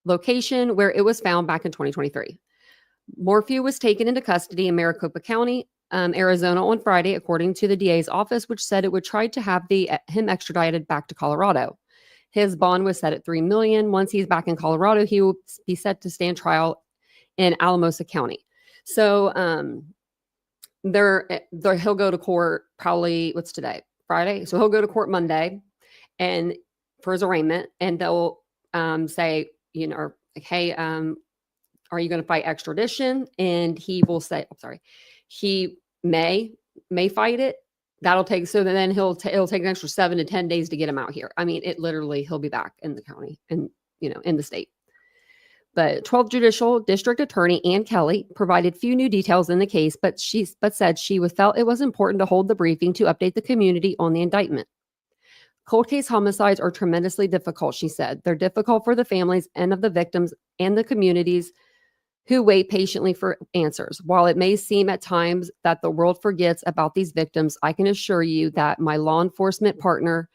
location where it was found back in 2023. Morphew was taken into custody in Maricopa County, Arizona on Friday, according to the DA's office, which said it would try to have him extradited back to Colorado. His bond was set at $3 million. Once he's back in Colorado, he will be set to stand trial in Alamosa County. So he'll go to court probably, what's today? Friday. So he'll go to court Monday and for his arraignment, and they'll say, hey, are you going to fight extradition? And he will say, he may fight it. That'll take, so then it'll take an extra 7 to 10 days to get him out here. I mean, he'll be back in the county and, in the state. But 12th Judicial District Attorney Ann Kelly provided few new details in the case, but said she felt it was important to hold the briefing to update the community on the indictment. Cold case homicides are tremendously difficult, she said. They're difficult for the families and of the victims and the communities who wait patiently for answers. While it may seem at times that the world forgets about these victims, I can assure you that my law enforcement partner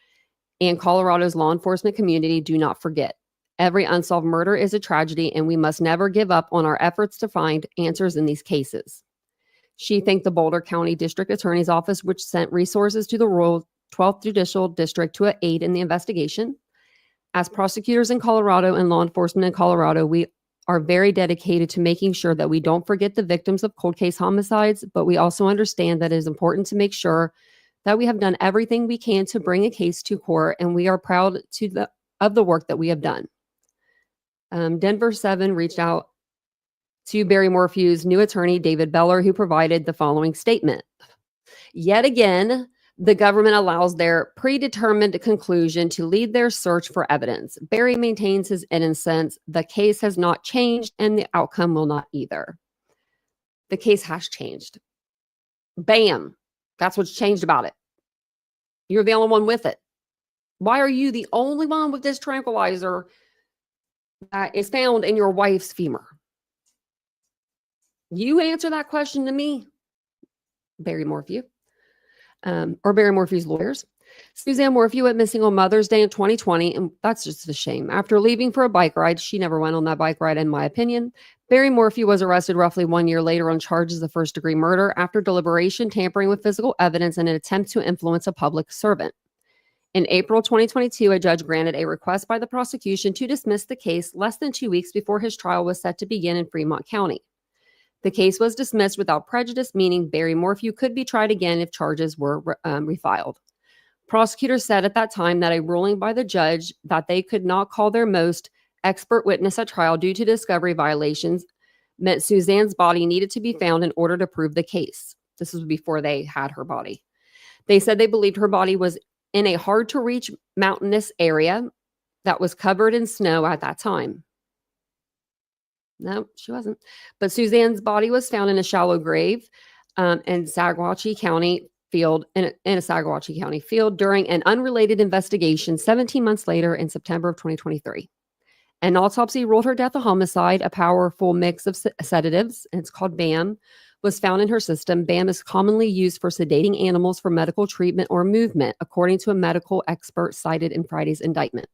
and Colorado's law enforcement community do not forget. Every unsolved murder is a tragedy, and we must never give up on our efforts to find answers in these cases. She thanked the Boulder County District Attorney's Office, which sent resources to the rural 12th Judicial District to aid in the investigation. As prosecutors in Colorado and law enforcement in Colorado, we are very dedicated to making sure that we don't forget the victims of cold case homicides, but we also understand that it is important to make sure that we have done everything we can to bring a case to court, and we are proud of the work that we have done. Denver 7 reached out to Barry Morphew's new attorney, David Beller, who provided the following statement. Yet again, the government allows their predetermined conclusion to lead their search for evidence. Barry maintains his innocence. The case has not changed, and the outcome will not either. The case has changed. Bam. That's what's changed about it. You're the only one with it. Why are you the only one with this tranquilizer that is found in your wife's femur? You answer that question to me, Barry Morphew. Or Barry Morphew's lawyers. Suzanne Morphew went missing on Mother's Day in 2020, and that's just a shame. After leaving for a bike ride, she never went on that bike ride, in my opinion. Barry Morphew was arrested roughly 1 year later on charges of first-degree murder after deliberation, tampering with physical evidence, and an attempt to influence a public servant. In April 2022, a judge granted a request by the prosecution to dismiss the case less than 2 weeks before his trial was set to begin in Fremont County. The case was dismissed without prejudice, meaning Barry Morphew could be tried again if charges were refiled. Prosecutors said at that time that a ruling by the judge that they could not call their most expert witness at trial due to discovery violations meant Suzanne's body needed to be found in order to prove the case. This was before they had her body. They said they believed her body was in a hard-to-reach mountainous area that was covered in snow at that time. No, she wasn't. But Suzanne's body was found in a shallow grave in Saguache County field, in a Saguache County field during an unrelated investigation 17 months later in September of 2023. An autopsy ruled her death a homicide. A powerful mix of sedatives, and it's called BAM, was found in her system. BAM is commonly used for sedating animals for medical treatment or movement, according to a medical expert cited in Friday's indictment.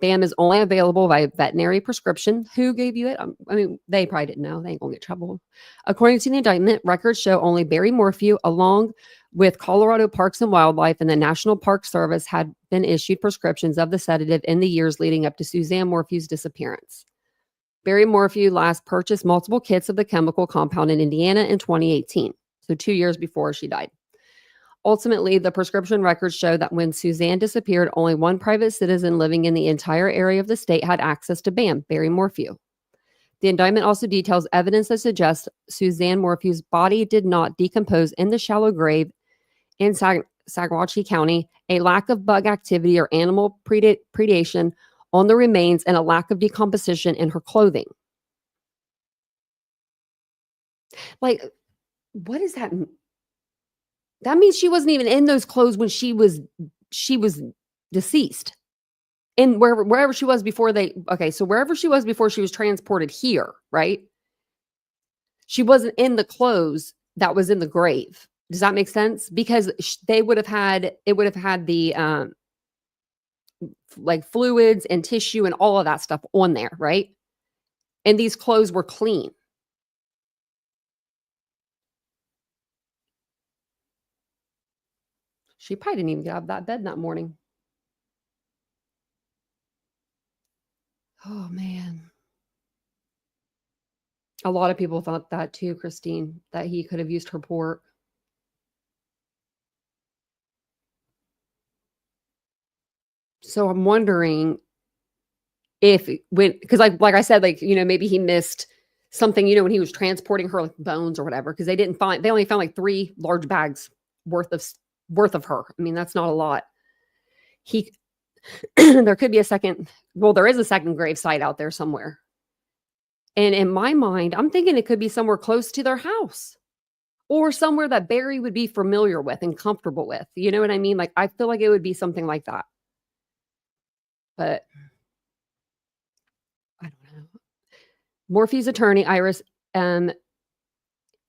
BAM is only available by veterinary prescription. Who gave you it? I mean, they probably didn't know. They ain't gonna get trouble. According to the indictment, records show only Barry Morphew, along with Colorado Parks and Wildlife and the National Park Service, had been issued prescriptions of the sedative in the years leading up to Suzanne Morphew's disappearance. Barry Morphew last purchased multiple kits of the chemical compound in Indiana in 2018, so 2 years before she died. Ultimately, the prescription records show that when Suzanne disappeared, only one private citizen living in the entire area of the state had access to BAM, Barry Morphew. The indictment also details evidence that suggests Suzanne Morphew's body did not decompose in the shallow grave in Saguache County, a lack of bug activity or animal predation on the remains, and a lack of decomposition in her clothing. Like, what does that mean? That means she wasn't even in those clothes when she was deceased. And wherever she was before wherever she was before she was transported here, right? She wasn't in the clothes that was in the grave. Does that make sense? Because it would have had the like fluids and tissue and all of that stuff on there, right? And these clothes were clean. She probably didn't even get out of that bed that morning. Oh, man. A lot of people thought that too, Christine, that he could have used her port. So I'm wondering if because like I said, like, maybe he missed something, when he was transporting her, like bones or whatever, because they only found like 3 large bags worth of her. I mean, that's not a lot. There could be there is a second grave site out there somewhere. And in my mind, I'm thinking it could be somewhere close to their house or somewhere that Barry would be familiar with and comfortable with. You know what I mean? Like, I feel like it would be something like that. But I don't know. Morphew's attorney, Iris Eaton,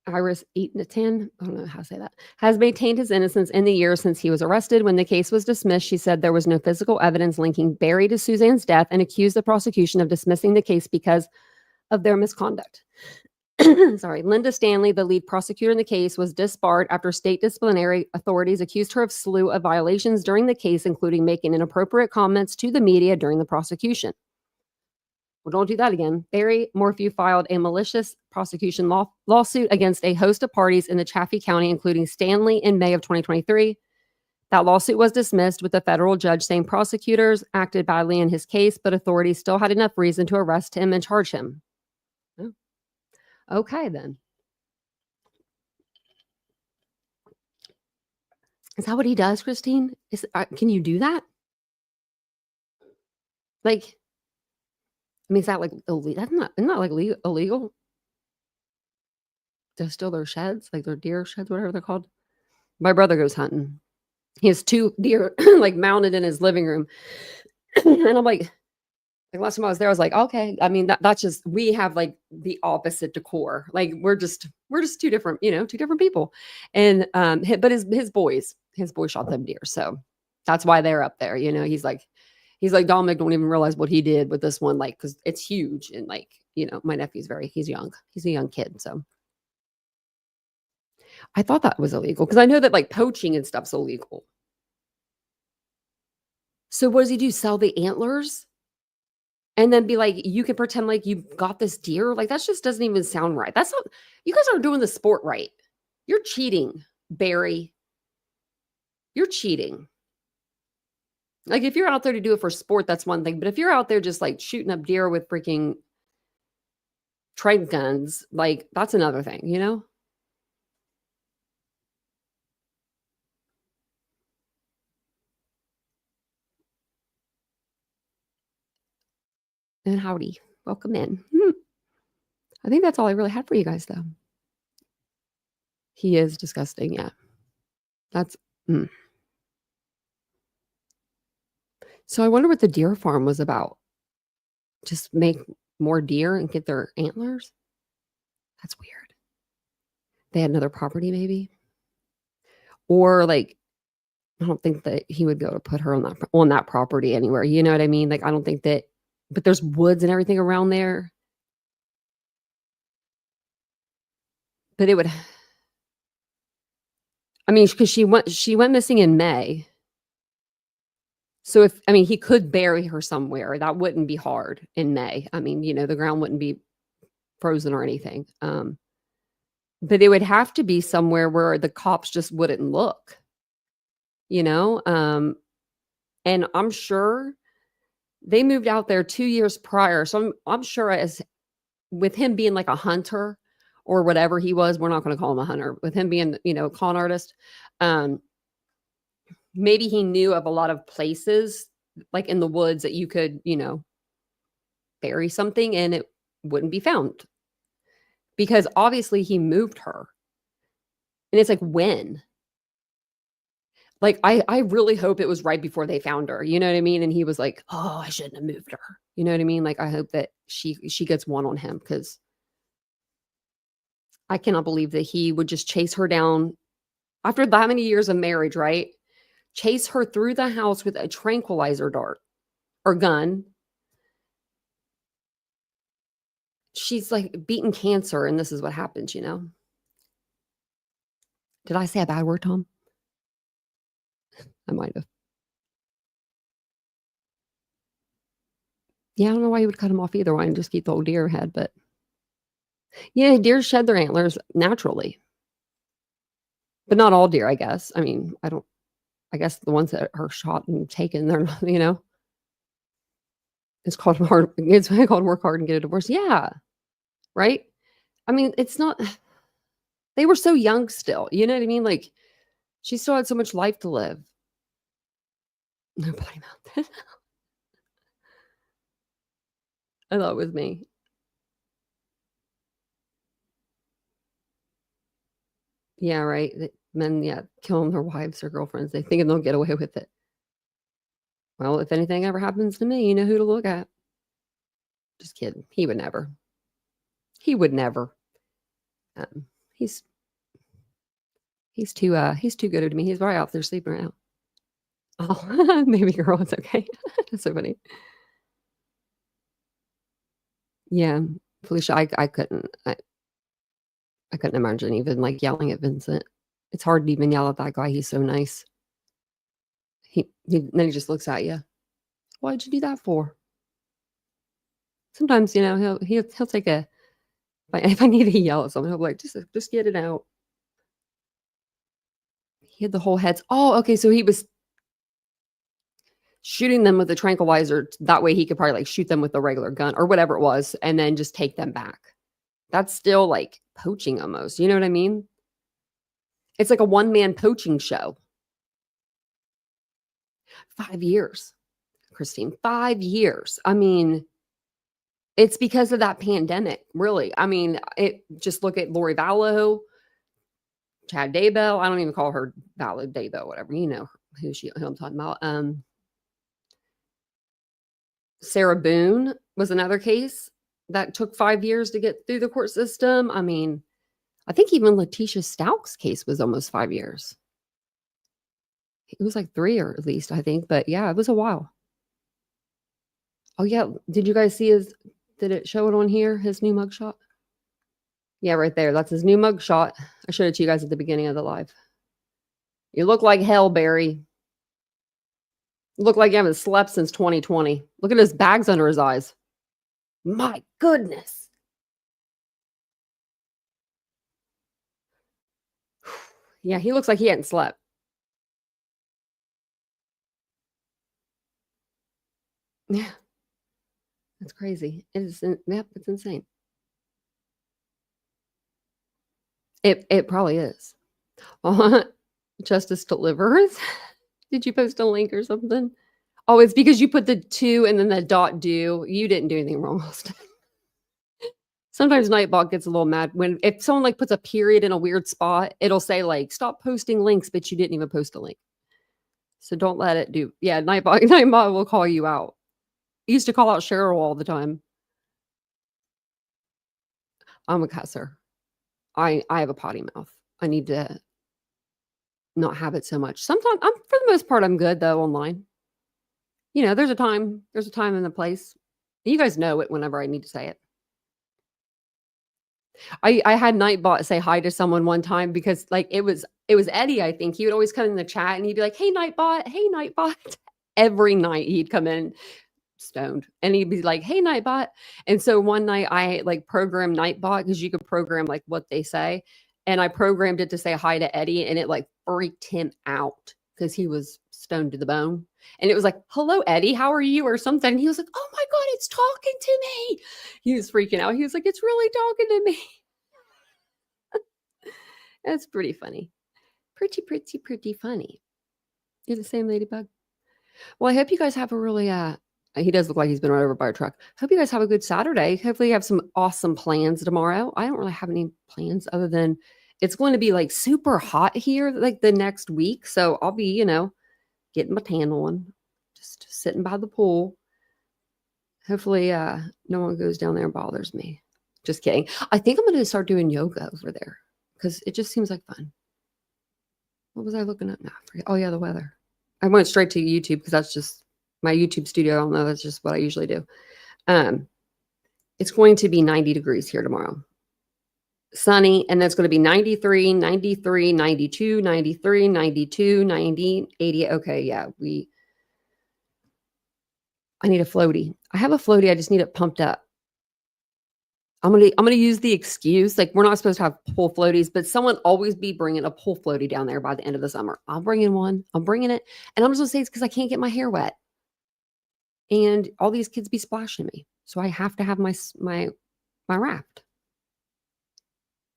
I don't know how to say that, has maintained his innocence in the years since he was arrested. When the case was dismissed, she said there was no physical evidence linking Barry to Suzanne's death and accused the prosecution of dismissing the case because of their misconduct. Sorry. Linda Stanley, the lead prosecutor in the case, was disbarred after state disciplinary authorities accused her of a slew of violations during the case, including making inappropriate comments to the media during the prosecution. Well, don't do that again. Barry Morphew filed a malicious prosecution lawsuit against a host of parties in the Chaffee County, including Stanley, in May of 2023. That lawsuit was dismissed with the federal judge saying prosecutors acted badly in his case, but authorities still had enough reason to arrest him and charge him. Oh. Okay, then. Is that what he does, Christine? Can you do that? Like, I mean, is that like illegal? Isn't that like illegal? To steal their sheds, like their deer sheds, whatever they're called. My brother goes hunting. He has 2 deer like mounted in his living room. And I'm like last time I was there, I was like, okay. I mean, that's just, we have like the opposite decor. Like we're just 2 different, 2 different people. And but his boys shot them deer. So that's why they're up there. He's like, Dominic don't even realize what he did with this one, like, because it's huge. And like, my nephew's he's young. He's a young kid. So I thought that was illegal because I know that like poaching and stuff's illegal. So what does he do? Sell the antlers? And then be like, you can pretend like you got this deer? Like, that just doesn't even sound right. That's not, you guys aren't doing the sport right. You're cheating, Barry. You're cheating. Like, if you're out there to do it for sport, that's one thing. But if you're out there just like shooting up deer with freaking trade guns, like, that's another thing, And howdy. Welcome in. I think that's all I really had for you guys, though. He is disgusting. Yeah. That's. So I wonder what the deer farm was about. Just make more deer and get their antlers? That's weird. They had another property, maybe? Or like, I don't think that he would go to put her on that property anywhere. You know what I mean? Like, I don't think that, but there's woods and everything around there. But it would, I mean, because she went missing in May. So he could bury her somewhere. That wouldn't be hard in May. I mean, the ground wouldn't be frozen or anything. But it would have to be somewhere where the cops just wouldn't look, and I'm sure they moved out there 2 years prior. So I'm sure, as with him being like a hunter or whatever he was, we're not going to call him a hunter, with him being, a con artist. Maybe he knew of a lot of places like in the woods that you could, bury something and it wouldn't be found, because obviously he moved her. And it's like, when? Like, I really hope it was right before they found her. You know what I mean? And he was like, oh, I shouldn't have moved her. You know what I mean? Like, I hope that she gets one on him, because I cannot believe that he would just chase her down after that many years of marriage, right? Chase her through the house with a tranquilizer dart or gun. She's like beating cancer, and this is what happens, Did I say a bad word, Tom? I might have. Yeah, I don't know why you would cut him off either. Why and just keep the old deer head, but Yeah, deer shed their antlers naturally, but not all deer, I guess. I mean, I guess the ones that are shot and taken, they're not, it's called it's called work hard and get a divorce. Yeah, right? I mean, it's not, they were so young still. You know what I mean? Like, she still had so much life to live. Nobody mounted. I thought it was me. Yeah, right. Men, yeah, killing their wives or girlfriends. They thinking they'll get away with it. Well, if anything ever happens to me, you know who to look at. Just kidding. He would never. He would never. Um, he's he's too good to me. He's right out there sleeping right now. Oh, maybe girl, it's okay. That's so funny. Yeah, Felicia, I couldn't. I couldn't imagine even like yelling at Vincent. It's hard to even yell at that guy. He's so nice. Then he just looks at you. Why'd you do that for? Sometimes, he'll take a, if I need to yell at someone, he'll be like, just get it out. He had the whole heads. Oh, okay. So he was shooting them with a tranquilizer. That way he could probably like shoot them with a regular gun or whatever it was, and then just take them back. That's still like poaching almost. You know what I mean? It's like a one-man poaching show. 5 years, Christine, 5 years. I mean, it's because of that pandemic, really. I mean, just look at Lori Vallow, Chad Daybell. I don't even call her Vallow, Daybell, whatever. You know who I'm talking about. Sarah Boone was another case that took 5 years to get through the court system. I mean, I think even Letitia Stauch's case was almost 5 years. It was like 3 or at least, I think. But yeah, it was a while. Oh, yeah. Did you guys see did it show it on here, his new mugshot? Yeah, right there. That's his new mugshot. I showed it to you guys at the beginning of the live. You look like hell, Barry. You look like you haven't slept since 2020. Look at his bags under his eyes. My goodness. Yeah, he looks like he hadn't slept. Yeah. That's crazy. It's insane. It probably is. Justice delivers. Did you post a link or something? Oh, it's because you put the 2 and then the dot do. You didn't do anything wrong, Austin. Sometimes Nightbot gets a little mad if someone like puts a period in a weird spot, it'll say like, stop posting links, but you didn't even post a link. So don't let it do. Yeah, Nightbot will call you out. He used to call out Cheryl all the time. I'm a cusser. I have a potty mouth. I need to not have it so much. Sometimes for the most part, I'm good though online. There's a time and a place. You guys know it whenever I need to say it. I had Nightbot say hi to someone one time because like it was Eddie, I think. He would always come in the chat and he'd be like, hey Nightbot. Every night he'd come in stoned and he'd be like, hey Nightbot. And so one night I like programmed Nightbot because you could program like what they say. And I programmed it to say hi to Eddie and it like freaked him out because he was stoned to the bone. And it was like, hello, Eddie, how are you? Or something. And he was like, oh my God, it's talking to me. He was freaking out. He was like, it's really talking to me. That's pretty funny. Pretty funny. You're the same ladybug. Well, I hope you guys have a really, he does look like he's been run over by a truck. Hope you guys have a good Saturday. Hopefully you have some awesome plans tomorrow. I don't really have any plans other than it's going to be like super hot here like the next week. So I'll be, getting my tan on, just sitting by the pool. Hopefully no one goes down there and bothers me. Just kidding. I think I'm going to start doing yoga over there because it just seems like fun. What was I looking at now? Oh yeah, the weather. I went straight to YouTube because that's just my YouTube studio. I don't know. That's just what I usually do. It's going to be 90 degrees here tomorrow. Sunny, and that's going to be 93, 93, 92, 93, 92, 90, 80. Okay, yeah, I need a floaty. I have a floaty. I just need it pumped up. I'm gonna use the excuse, like, we're not supposed to have pool floaties, but someone always be bringing a pool floaty down there by the end of the summer. I'm bringing one. I'm bringing it, and I'm just gonna say it's because I can't get my hair wet, and all these kids be splashing me, so I have to have my raft.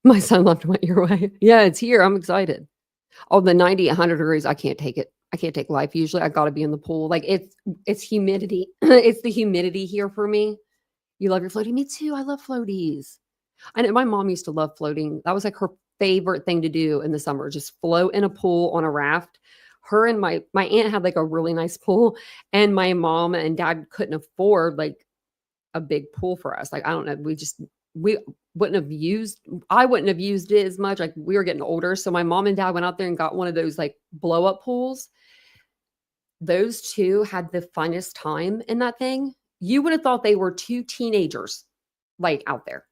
My son left went your way. Yeah, it's here. I'm excited. Oh, the 90, 100 degrees. I can't take it. I can't take life. Usually, I got to be in the pool. Like it's humidity. It's the humidity here for me. You love your floaty? Me too. I love floaties. I know my mom used to love floating. That was like her favorite thing to do in the summer, just float in a pool on a raft. Her and my aunt had like a really nice pool, and my mom and dad couldn't afford like a big pool for us. Like, I don't know. We I wouldn't have used it as much. Like, we were getting older. So my mom and dad went out there and got one of those like blow up pools. Those two had the funnest time in that thing. You would have thought they were two teenagers like out there.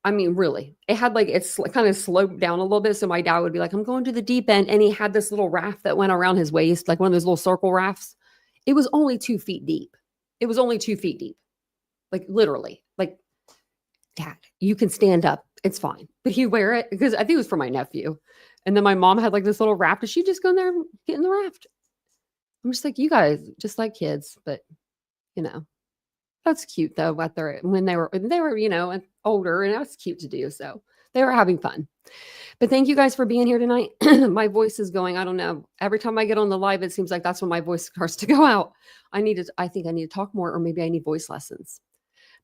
I mean, really, it had like, it's kind of sloped down a little bit. So my dad would be like, I'm going to the deep end. And he had this little raft that went around his waist, like one of those little circle rafts. It was only 2 feet deep. It was only 2 feet deep. Like literally, like, Dad, you can stand up. It's fine. But he'd wear it because I think it was for my nephew. And then my mom had like this little raft. And she'd just go in there and get in the raft. I'm just like, you guys, just like kids, but you know, that's cute though. When they were, you know, older, and that's cute to do. So they were having fun. But thank you guys for being here tonight. My voice is going, I don't know. Every time I get on the live, it seems like that's when my voice starts to go out. I think I need to talk more, or maybe I need voice lessons.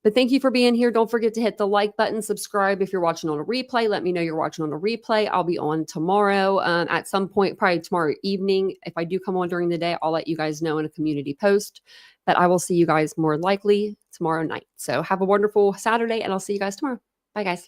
But thank you for being here. Don't forget to hit the like button, subscribe if you're watching on a replay. Let me know you're watching on a replay. I'll be on tomorrow at some point, probably tomorrow evening. If I do come on during the day, I'll let you guys know in a community post. But I will see you guys more likely tomorrow night. So have a wonderful Saturday, and I'll see you guys tomorrow. Bye, guys.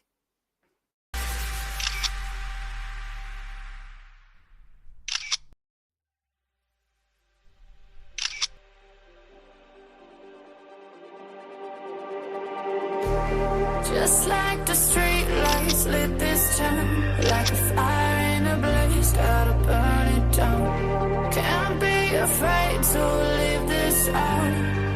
Just like the street lights lit this town, like a fire in a blaze, gotta burn it down. Can't be afraid to leave this out.